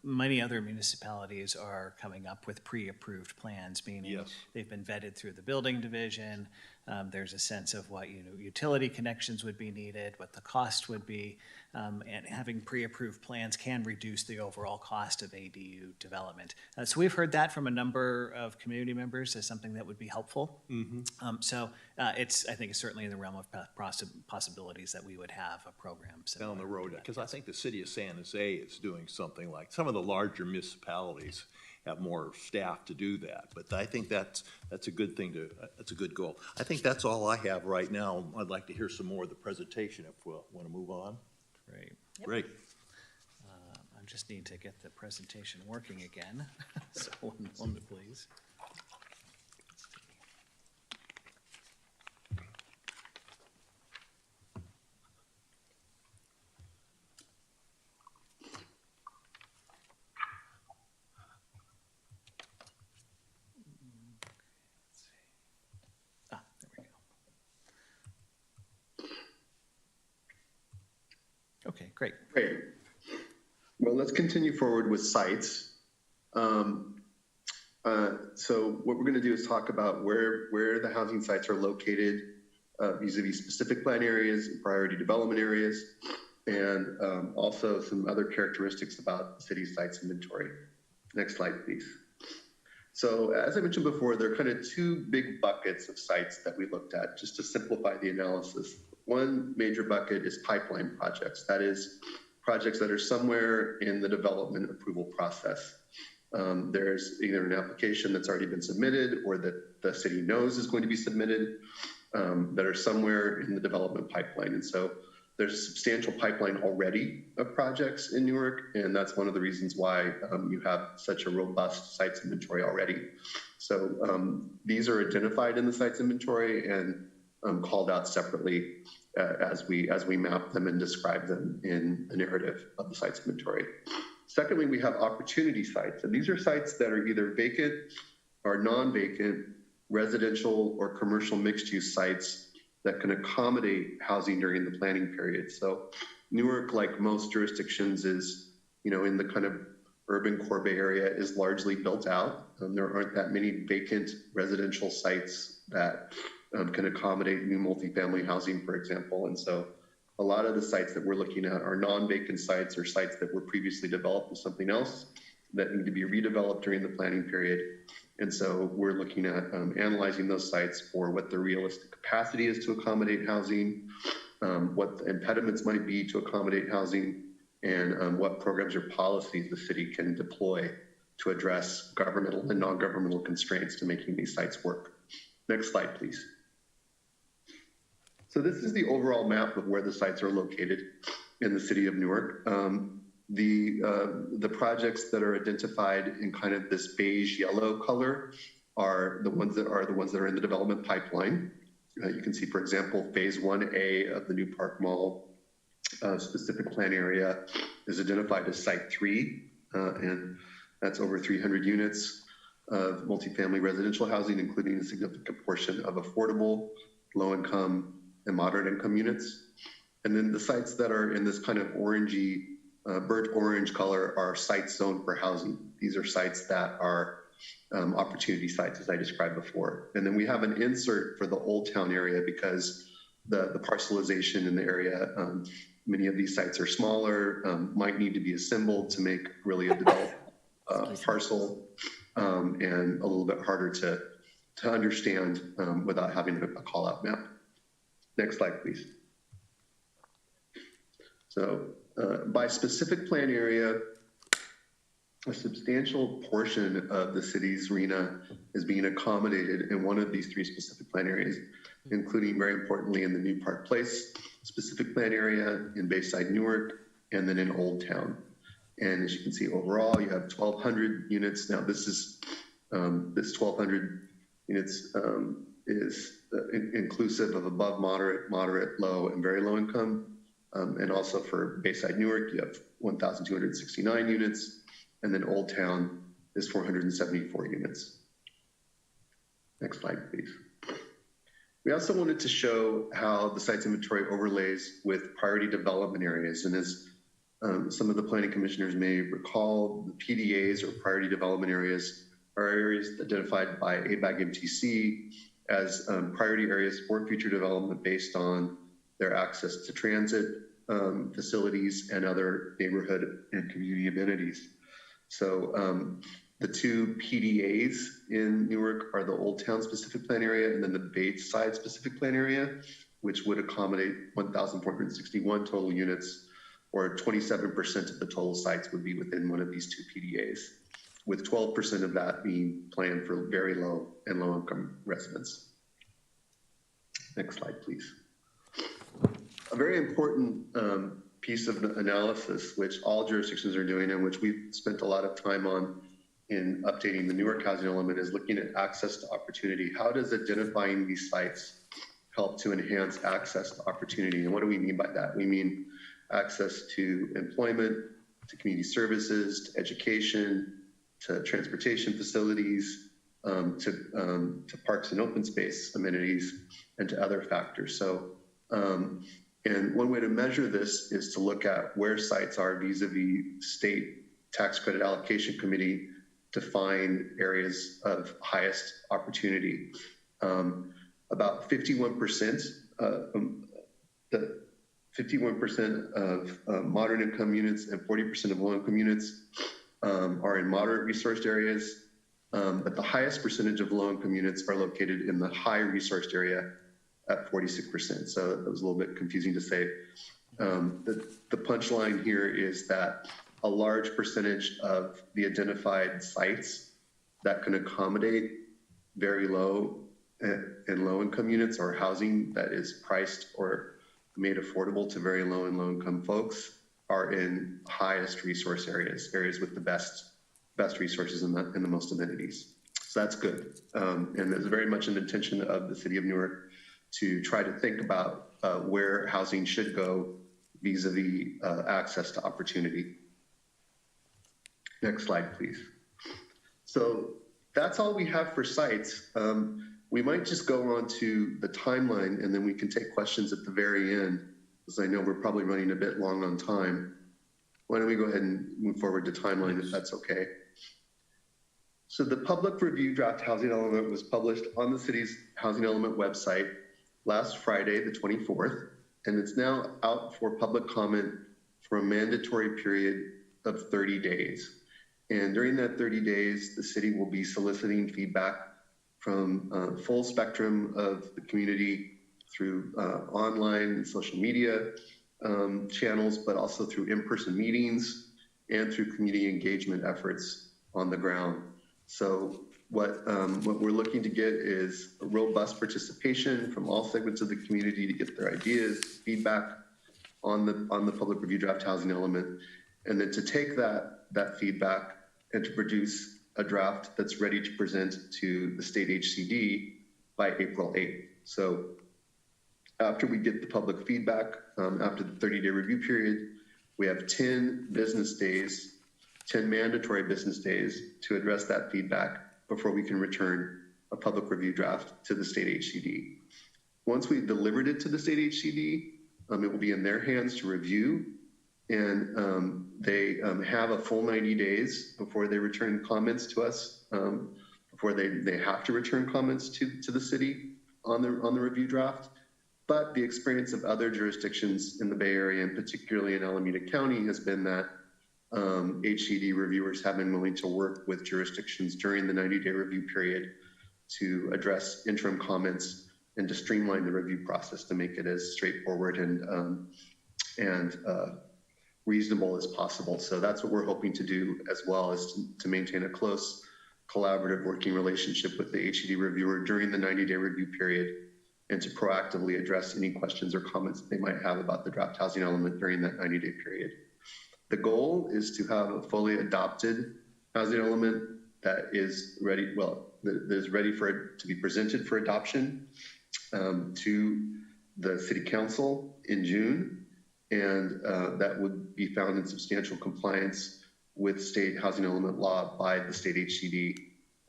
[SPEAKER 5] Many other municipalities are coming up with pre-approved plans, meaning
[SPEAKER 2] Yes.
[SPEAKER 5] they've been vetted through the building division. There's a sense of what utility connections would be needed, what the cost would be, and having pre-approved plans can reduce the overall cost of ADU development. So we've heard that from a number of community members as something that would be helpful. So I think it's certainly in the realm of possibilities that we would have a program
[SPEAKER 2] Down the
[SPEAKER 5] similar
[SPEAKER 2] road,
[SPEAKER 5] to that.
[SPEAKER 2] because I think the city of San Jose is doing something like, some of the larger municipalities have more staff to do that, but I think that's a good thing that's a good goal. I think that's all I have right now. I'd like to hear some more of the presentation if we want to move on.
[SPEAKER 5] Great.
[SPEAKER 2] Great.
[SPEAKER 5] I just need to get the presentation working again. So one moment, please. Great.
[SPEAKER 7] Great. Well, let's continue forward with sites. So what we're going to do is talk about where the housing sites are located vis-a-vis specific plan areas and priority development areas, and also some other characteristics about the city's sites inventory. Next slide, please. So as I mentioned before, there are kind of two big buckets of sites that we looked at, just to simplify the analysis. One major bucket is pipeline projects. That is projects that are somewhere in the development approval process. There's either an application that's already been submitted or that the city knows is going to be submitted that are somewhere in the development pipeline. And so there's a substantial pipeline already of projects in Newark, and that's one of the reasons why you have such a robust sites inventory already. So these are identified in the sites inventory and called out separately as we map them and describe them in the narrative of the sites inventory. Secondly, we have opportunity sites, and these are sites that are either vacant or non-vacant, residential or commercial mixed-use sites that can accommodate housing during the planning period. So Newark, like most jurisdictions, is, in the kind of urban core Bay area, is largely built out. There aren't that many vacant residential sites that can accommodate new multifamily housing, for example. And so a lot of the sites that we're looking at are non-vacant sites or sites that were previously developed with something else that need to be redeveloped during the planning period. And so we're looking at analyzing those sites for what the realistic capacity is to accommodate housing, what the impediments might be to accommodate housing, and what programs or policies the city can deploy to address governmental and non-governmental constraints to making these sites work. Next slide, please. So this is the overall map of where the sites are located in the city of Newark. The projects that are identified in kind of this beige yellow color are the ones that are in the development pipeline. You can see, for example, phase 1A of the New Park Mall specific plan area is identified as site 3, and that's over 300 units of multifamily residential housing, including a significant portion of affordable, low-income, and moderate-income units. And then the sites that are in this kind of orangey, burnt orange color are sites zoned for housing. These are sites that are opportunity sites, as I described before. And then we have an insert for the Old Town area because the parcelization in the area, many of these sites are smaller, might need to be assembled to make really a developed parcel, and a little bit harder to understand without having a call-out map. Next slide, please. So by specific plan area, a substantial portion of the city's RENA is being accommodated in one of these 3 specific plan areas, including, very importantly, in the New Park Place specific plan area, in Bayside Newark, and then in Old Town. And as you can see, overall, you have 1,200 units. Now, this 1,200 units is inclusive of above moderate, low, and very low income. And also for Bayside Newark, you have 1,269 units, and then Old Town is 474 units. Next slide, please. We also wanted to show how the sites inventory overlays with priority development areas. And as some of the planning commissioners may recall, the PDAs, or priority development areas, are areas identified by ABAG MTC as priority areas for future development based on their access to transit facilities and other neighborhood and community amenities. So the 2 PDAs in Newark are the Old Town specific plan area and then the Bayside specific plan area, which would accommodate 1,461 total units, or 27% of the total sites would be within one of these 2 PDAs, with 12% of that being planned for very low and low income residents. Next slide, please. A very important piece of analysis, which all jurisdictions are doing and which we've spent a lot of time on in updating the Newark housing element, is looking at access to opportunity. How does identifying these sites help to enhance access to opportunity? And what do we mean by that? We mean access to employment, to community services, to education, to transportation facilities, to parks and open space amenities, and to other factors. So And one way to measure this is to look at where sites are vis-a-vis state tax credit allocation committee defined areas of highest opportunity. About 51%, the 51% of moderate income units and 40% of low income units are in moderate resourced areas, but the highest percentage of low income units are located in the high resourced area at 46%. So that was a little bit confusing to say. The punchline here is that a large percentage of the identified sites that can accommodate very low and low income units or housing that is priced or made affordable to very low and low income folks are in highest resource areas, areas with the best resources and the most amenities. So that's good. And there's very much an intention of the city of Newark to try to think about where housing should go vis-a-vis access to opportunity. Next slide, please. So that's all we have for sites. We might just go on to the timeline and then we can take questions at the very end, because I know we're probably running a bit long on time. Why don't we go ahead and move forward to timeline if that's okay. So the public review draft housing element was published on the city's housing element website last Friday, the 24th, and it's now out for public comment for a mandatory period of 30 days. And during that 30 days, the city will be soliciting feedback from a full spectrum of the community through online and social media channels, but also through in-person meetings and through community engagement efforts on the ground. So what we're looking to get is a robust participation from all segments of the community to get their ideas, feedback on the public review draft housing element, and then to take that feedback and to produce a draft that's ready to present to the state HCD by April 8th. So after we get the public feedback, after the 30-day review period, we have 10 business days, 10 mandatory business days to address that feedback before we can return a public review draft to the state HCD. Once we've delivered it to the state HCD, it will be in their hands to review, and they have a full 90 days before they return comments to us, before they have to return comments to the city on the review draft. But the experience of other jurisdictions in the Bay Area, and particularly in Alameda County, has been that HCD reviewers have been willing to work with jurisdictions during the 90-day review period to address interim comments and to streamline the review process to make it as straightforward and reasonable as possible. So that's what we're hoping to do, as well as to maintain a close collaborative working relationship with the HCD reviewer during the 90-day review period, and to proactively address any questions or comments they might have about the draft housing element during that 90-day period. The goal is to have a fully adopted housing element that is ready, that is ready for it to be presented for adoption to the city council in June, and that would be found in substantial compliance with state housing element law by the state HCD,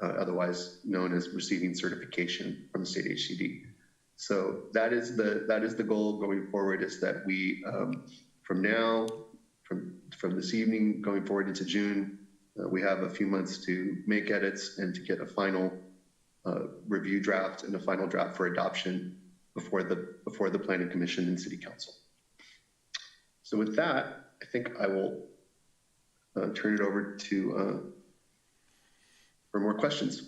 [SPEAKER 7] otherwise known as receiving certification from the state HCD. So that is the goal going forward, is that we, from this evening going forward into June, we have a few months to make edits and to get a final review draft and a final draft for adoption before the Planning Commission and City Council. So with that, I think I will turn it over to for more questions.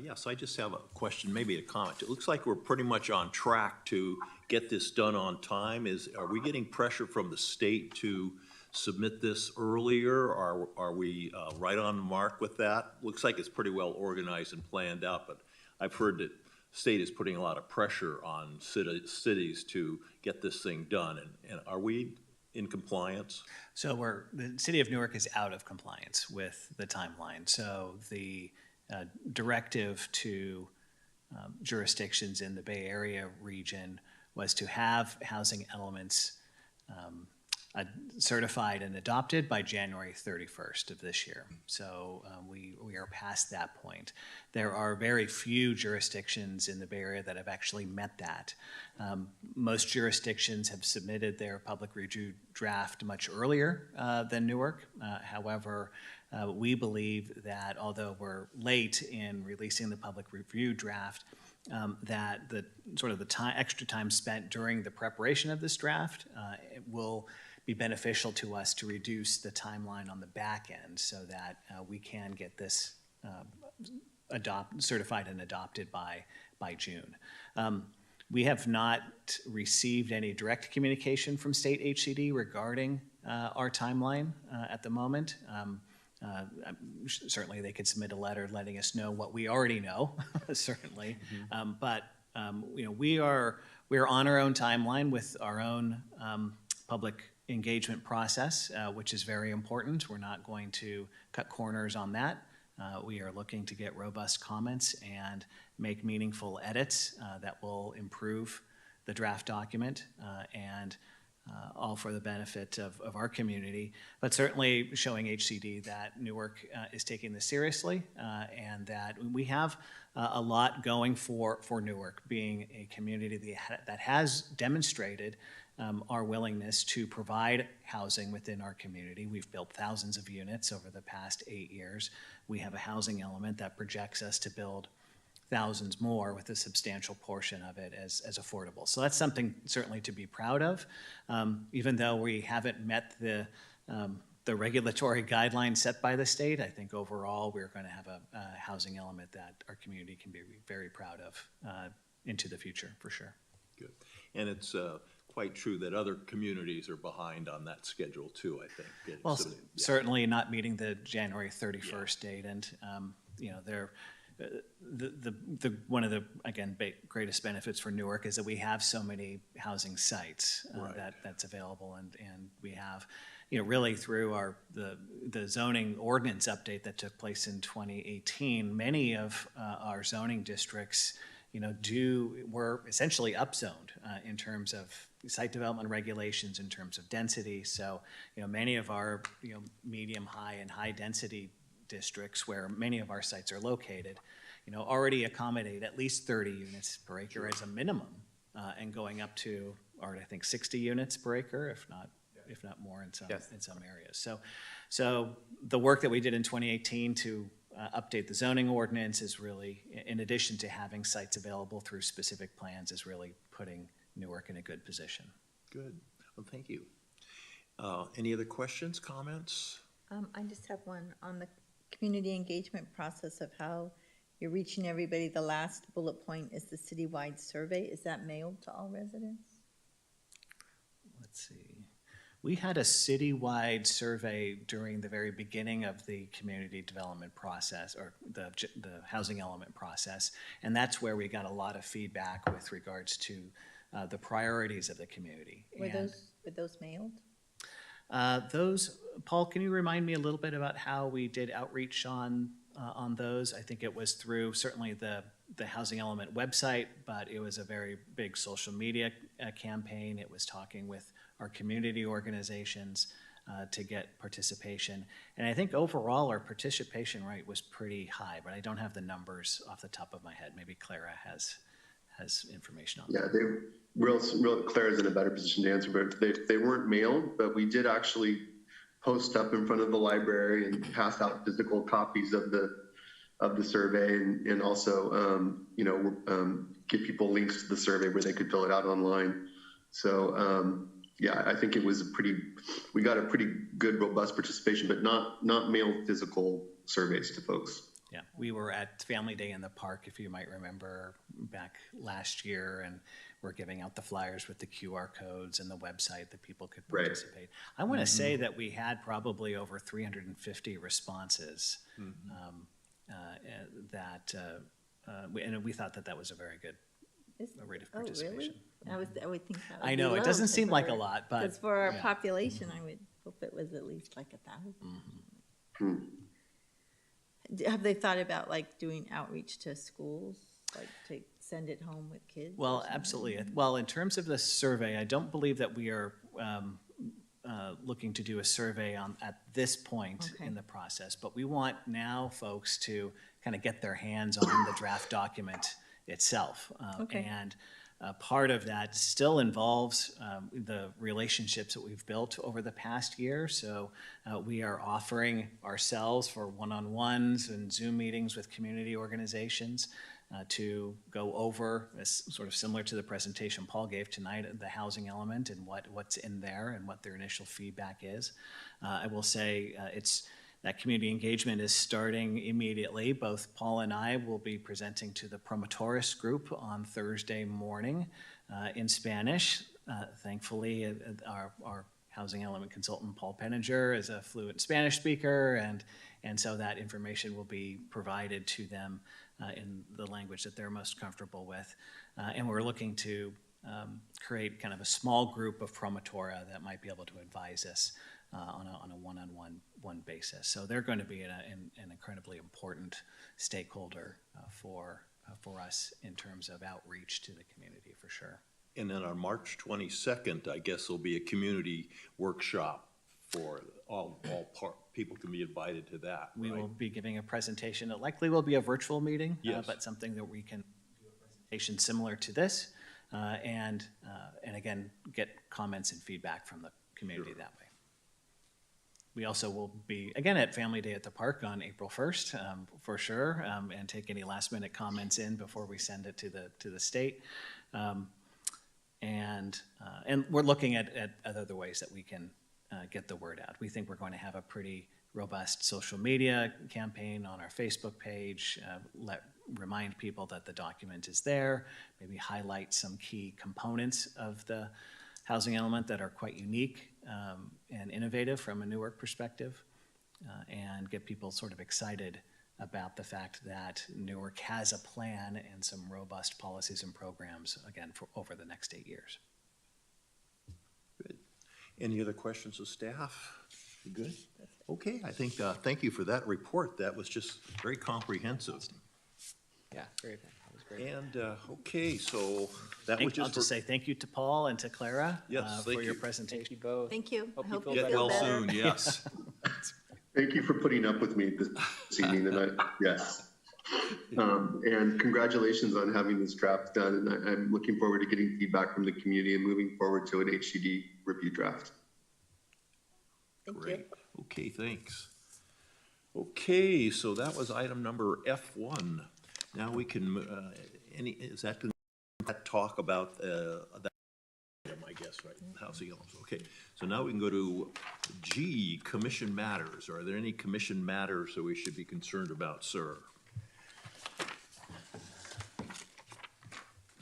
[SPEAKER 2] Yes, I just have a question, maybe a comment. It looks like we're pretty much on track to get this done on time. Are we getting pressure from the state to submit this earlier? Are we right on the mark with that? Looks like it's pretty well organized and planned out, but I've heard that the state is putting a lot of pressure on cities to get this thing done. And are we in compliance?
[SPEAKER 5] So the city of Newark is out of compliance with the timeline. So the directive to jurisdictions in the Bay Area region was to have housing elements certified and adopted by January 31st of this year. So we are past that point. There are very few jurisdictions in the Bay Area that have actually met that. Most jurisdictions have submitted their public review draft much earlier than Newark. However, we believe that although we're late in releasing the public review draft, that the sort of the extra time spent during the preparation of this draft it will be beneficial to us to reduce the timeline on the back end so that we can get this certified and adopted by June. We have not received any direct communication from state HCD regarding our timeline at the moment. Certainly they could submit a letter letting us know what we already know, certainly. But you know, we are on our own timeline with our own public engagement process, which is very important. We're not going to cut corners on that. We are looking to get robust comments and make meaningful edits that will improve the draft document and all for the benefit of our community, but certainly showing HCD that Newark is taking this seriously and that we have a lot going for Newark, being a community that has demonstrated our willingness to provide housing within our community. We've built thousands of units over the past 8 years. We have a housing element that projects us to build thousands more with a substantial portion of it as affordable. So that's something certainly to be proud of. Even though we haven't met the regulatory guidelines set by the state, I think overall we're going to have a housing element that our community can be very proud of into the future, for sure.
[SPEAKER 2] Good. And it's quite true that other communities are behind on that schedule too, I think.
[SPEAKER 5] Well,
[SPEAKER 2] So, yeah.
[SPEAKER 5] certainly not meeting the January 31st date, and you know, they're one of the, again, greatest benefits for Newark is that we have so many housing sites
[SPEAKER 2] Right.
[SPEAKER 5] that's available, and we have, you know, really through the zoning ordinance update that took place in 2018, many of our zoning districts, you know, were essentially upzoned in terms of site development regulations, in terms of density. So, you know, many of our, you know, medium, high, and high density districts where many of our sites are located, you know, already accommodate at least 30 units per acre as a minimum, and going up to, or I think 60 units per acre, if not more in some areas. So the work that we did in 2018 to update the zoning ordinance is really, in addition to having sites available through specific plans, is really putting Newark in a good position.
[SPEAKER 2] Good. Well, thank you. Any other questions, comments?
[SPEAKER 3] I just have one on the community engagement process of how you're reaching everybody. The last bullet point is the citywide survey. Is that mailed to all residents?
[SPEAKER 5] Let's see. We had a citywide survey during the very beginning of the community development process, or the housing element process, and that's where we got a lot of feedback with regards to the priorities of the community.
[SPEAKER 3] Were those mailed?
[SPEAKER 5] Those, Paul, can you remind me a little bit about how we did outreach on those? I think it was through certainly the housing element website, but it was a very big social media campaign. It was talking with our community organizations to get participation. And I think overall our participation rate was pretty high, but I don't have the numbers off the top of my head. Maybe Clara has information on that.
[SPEAKER 7] Yeah, Claire's in a better position to answer, but they weren't mailed, but we did actually post up in front of the library and pass out physical copies of the survey, and also give people links to the survey where they could fill it out online. So yeah, I think it was we got a pretty good, robust participation, but not mailed physical surveys to folks.
[SPEAKER 5] Yeah, we were at Family Day in the Park, if you might remember, back last year, and we're giving out the flyers with the QR codes and the website that people could participate. Right. I want to say that we had probably over 350 responses, and we thought that was a very good rate of participation.
[SPEAKER 3] Oh, really? I would think that would
[SPEAKER 5] I know,
[SPEAKER 3] be
[SPEAKER 5] it
[SPEAKER 3] low,
[SPEAKER 5] doesn't seem like a lot, but
[SPEAKER 3] because for our population, I would hope it was at least like 1,000. Have they thought about like doing outreach to schools, like to send it home with kids?
[SPEAKER 5] Well, absolutely. Well, in terms of the survey, I don't believe that we are looking to do a survey at this point
[SPEAKER 3] Okay.
[SPEAKER 5] in the process, but we want now folks to kind of get their hands on the draft document itself.
[SPEAKER 3] Okay.
[SPEAKER 5] And part of that still involves the relationships that we've built over the past year. So we are offering ourselves for one-on-ones and Zoom meetings with community organizations to go over, sort of similar to the presentation Paul gave tonight, the housing element and what's in there and what their initial feedback is. I will say that community engagement is starting immediately. Both Paul and I will be presenting to the Promotores group on Thursday morning in Spanish. Thankfully, our housing element consultant, Paul Penninger, is a fluent Spanish speaker, and so that information will be provided to them in the language that they're most comfortable with. And we're looking to create kind of a small group of promotora that might be able to advise us on a one-on-one basis. So they're going to be an incredibly important stakeholder for us in terms of outreach to the community, for sure.
[SPEAKER 2] And then on March 22nd, I guess there'll be a community workshop for people can be invited to that,
[SPEAKER 5] We
[SPEAKER 2] right?
[SPEAKER 5] will be giving a presentation. It likely will be a virtual meeting,
[SPEAKER 2] Yes.
[SPEAKER 5] but something that we can do a presentation similar to this, and again, get comments and feedback from the community
[SPEAKER 2] Sure.
[SPEAKER 5] that way. We also will be, again, at Family Day at the Park on April 1st, for sure, and take any last-minute comments in before we send it to the state. And we're looking at other ways that we can get the word out. We think we're going to have a pretty robust social media campaign on our Facebook page, remind people that the document is there, maybe highlight some key components of the housing element that are quite unique and innovative from a Newark perspective, and get people sort of excited about the fact that Newark has a plan and some robust policies and programs, again, for over the next 8 years.
[SPEAKER 2] Good. Any other questions of staff? You good? Okay, I think, thank you for that report. That was just very comprehensive.
[SPEAKER 1] Yeah, very good. That was great.
[SPEAKER 2] And, okay, so that was
[SPEAKER 5] I'll
[SPEAKER 2] just
[SPEAKER 5] just
[SPEAKER 2] for,
[SPEAKER 5] say thank you to Paul and to Clara
[SPEAKER 2] Yes,
[SPEAKER 5] for
[SPEAKER 2] thank
[SPEAKER 5] your
[SPEAKER 2] you.
[SPEAKER 5] presentation.
[SPEAKER 1] Thank you both.
[SPEAKER 3] Thank you. I
[SPEAKER 1] Hope you
[SPEAKER 3] hope
[SPEAKER 1] feel
[SPEAKER 3] you
[SPEAKER 2] get
[SPEAKER 3] feel
[SPEAKER 2] well
[SPEAKER 3] better.
[SPEAKER 2] soon, yes.
[SPEAKER 7] Thank you for putting up with me this evening, and yes. And congratulations on having this draft done, and I'm looking forward to getting feedback from the community and moving forward to an HCD review draft.
[SPEAKER 3] Thank you.
[SPEAKER 2] Great. Okay, thanks. Okay, so that was item number F1. Now we can, is that gonna talk about that item, I guess, right? Housing elements. Okay, so now we can go to G, commission matters. Are there any commission matters that we should be concerned about, sir?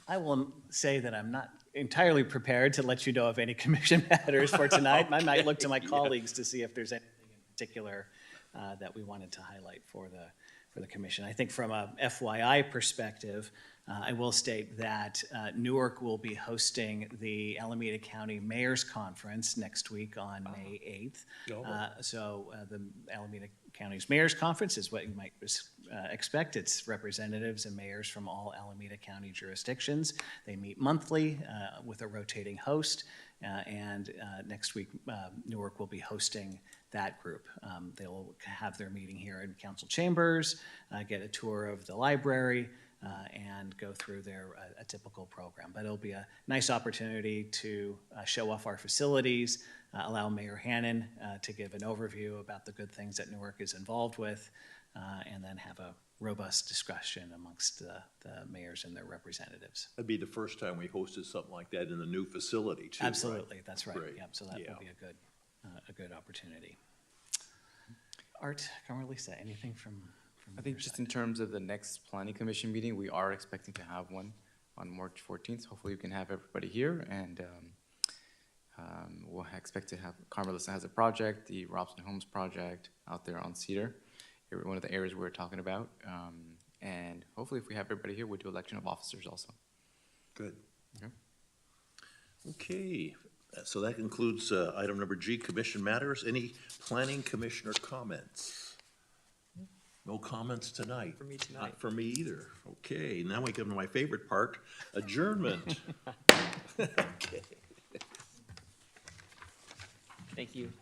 [SPEAKER 5] I will say that I'm not entirely prepared to let you know of any commission matters for tonight. I might look to my colleagues to see if there's anything in particular that we wanted to highlight for the commission. I think from a FYI perspective, I will state that Newark will be hosting the Alameda County Mayor's Conference next week on May 8th. So the Alameda County's Mayor's Conference is what you might expect. It's representatives and mayors from all Alameda County jurisdictions. They meet monthly with a rotating host, and next week Newark will be hosting that group. They'll have their meeting here in council chambers, get a tour of the library, and go through a typical program. But it'll be a nice opportunity to show off our facilities, allow Mayor Hannon to give an overview about the good things that Newark is involved with, and then have a robust discussion amongst the mayors and their representatives.
[SPEAKER 2] That'd be the first time we hosted something like that in the new facility too, right?
[SPEAKER 5] Absolutely, that's right.
[SPEAKER 2] Great.
[SPEAKER 5] Yep, so that
[SPEAKER 2] Yeah.
[SPEAKER 5] will be a good opportunity. Art, Carmelisa, anything from
[SPEAKER 8] I think
[SPEAKER 5] your
[SPEAKER 8] just
[SPEAKER 5] side?
[SPEAKER 8] in terms of the next planning commission meeting, we are expecting to have one on March 14th. Hopefully we can have everybody here, and we'll expect to have, Carmelisa has a project, the Robson Homes project out there on Cedar, one of the areas we're talking about. And hopefully if we have everybody here, we'll do election of officers also.
[SPEAKER 2] Good.
[SPEAKER 8] Okay.
[SPEAKER 2] Okay, so that concludes item number G, commission matters. Any planning commissioner comments? No comments tonight?
[SPEAKER 1] For me tonight.
[SPEAKER 2] Not for me either. Okay, now we come to my favorite part, adjournment. Okay.
[SPEAKER 1] Thank you.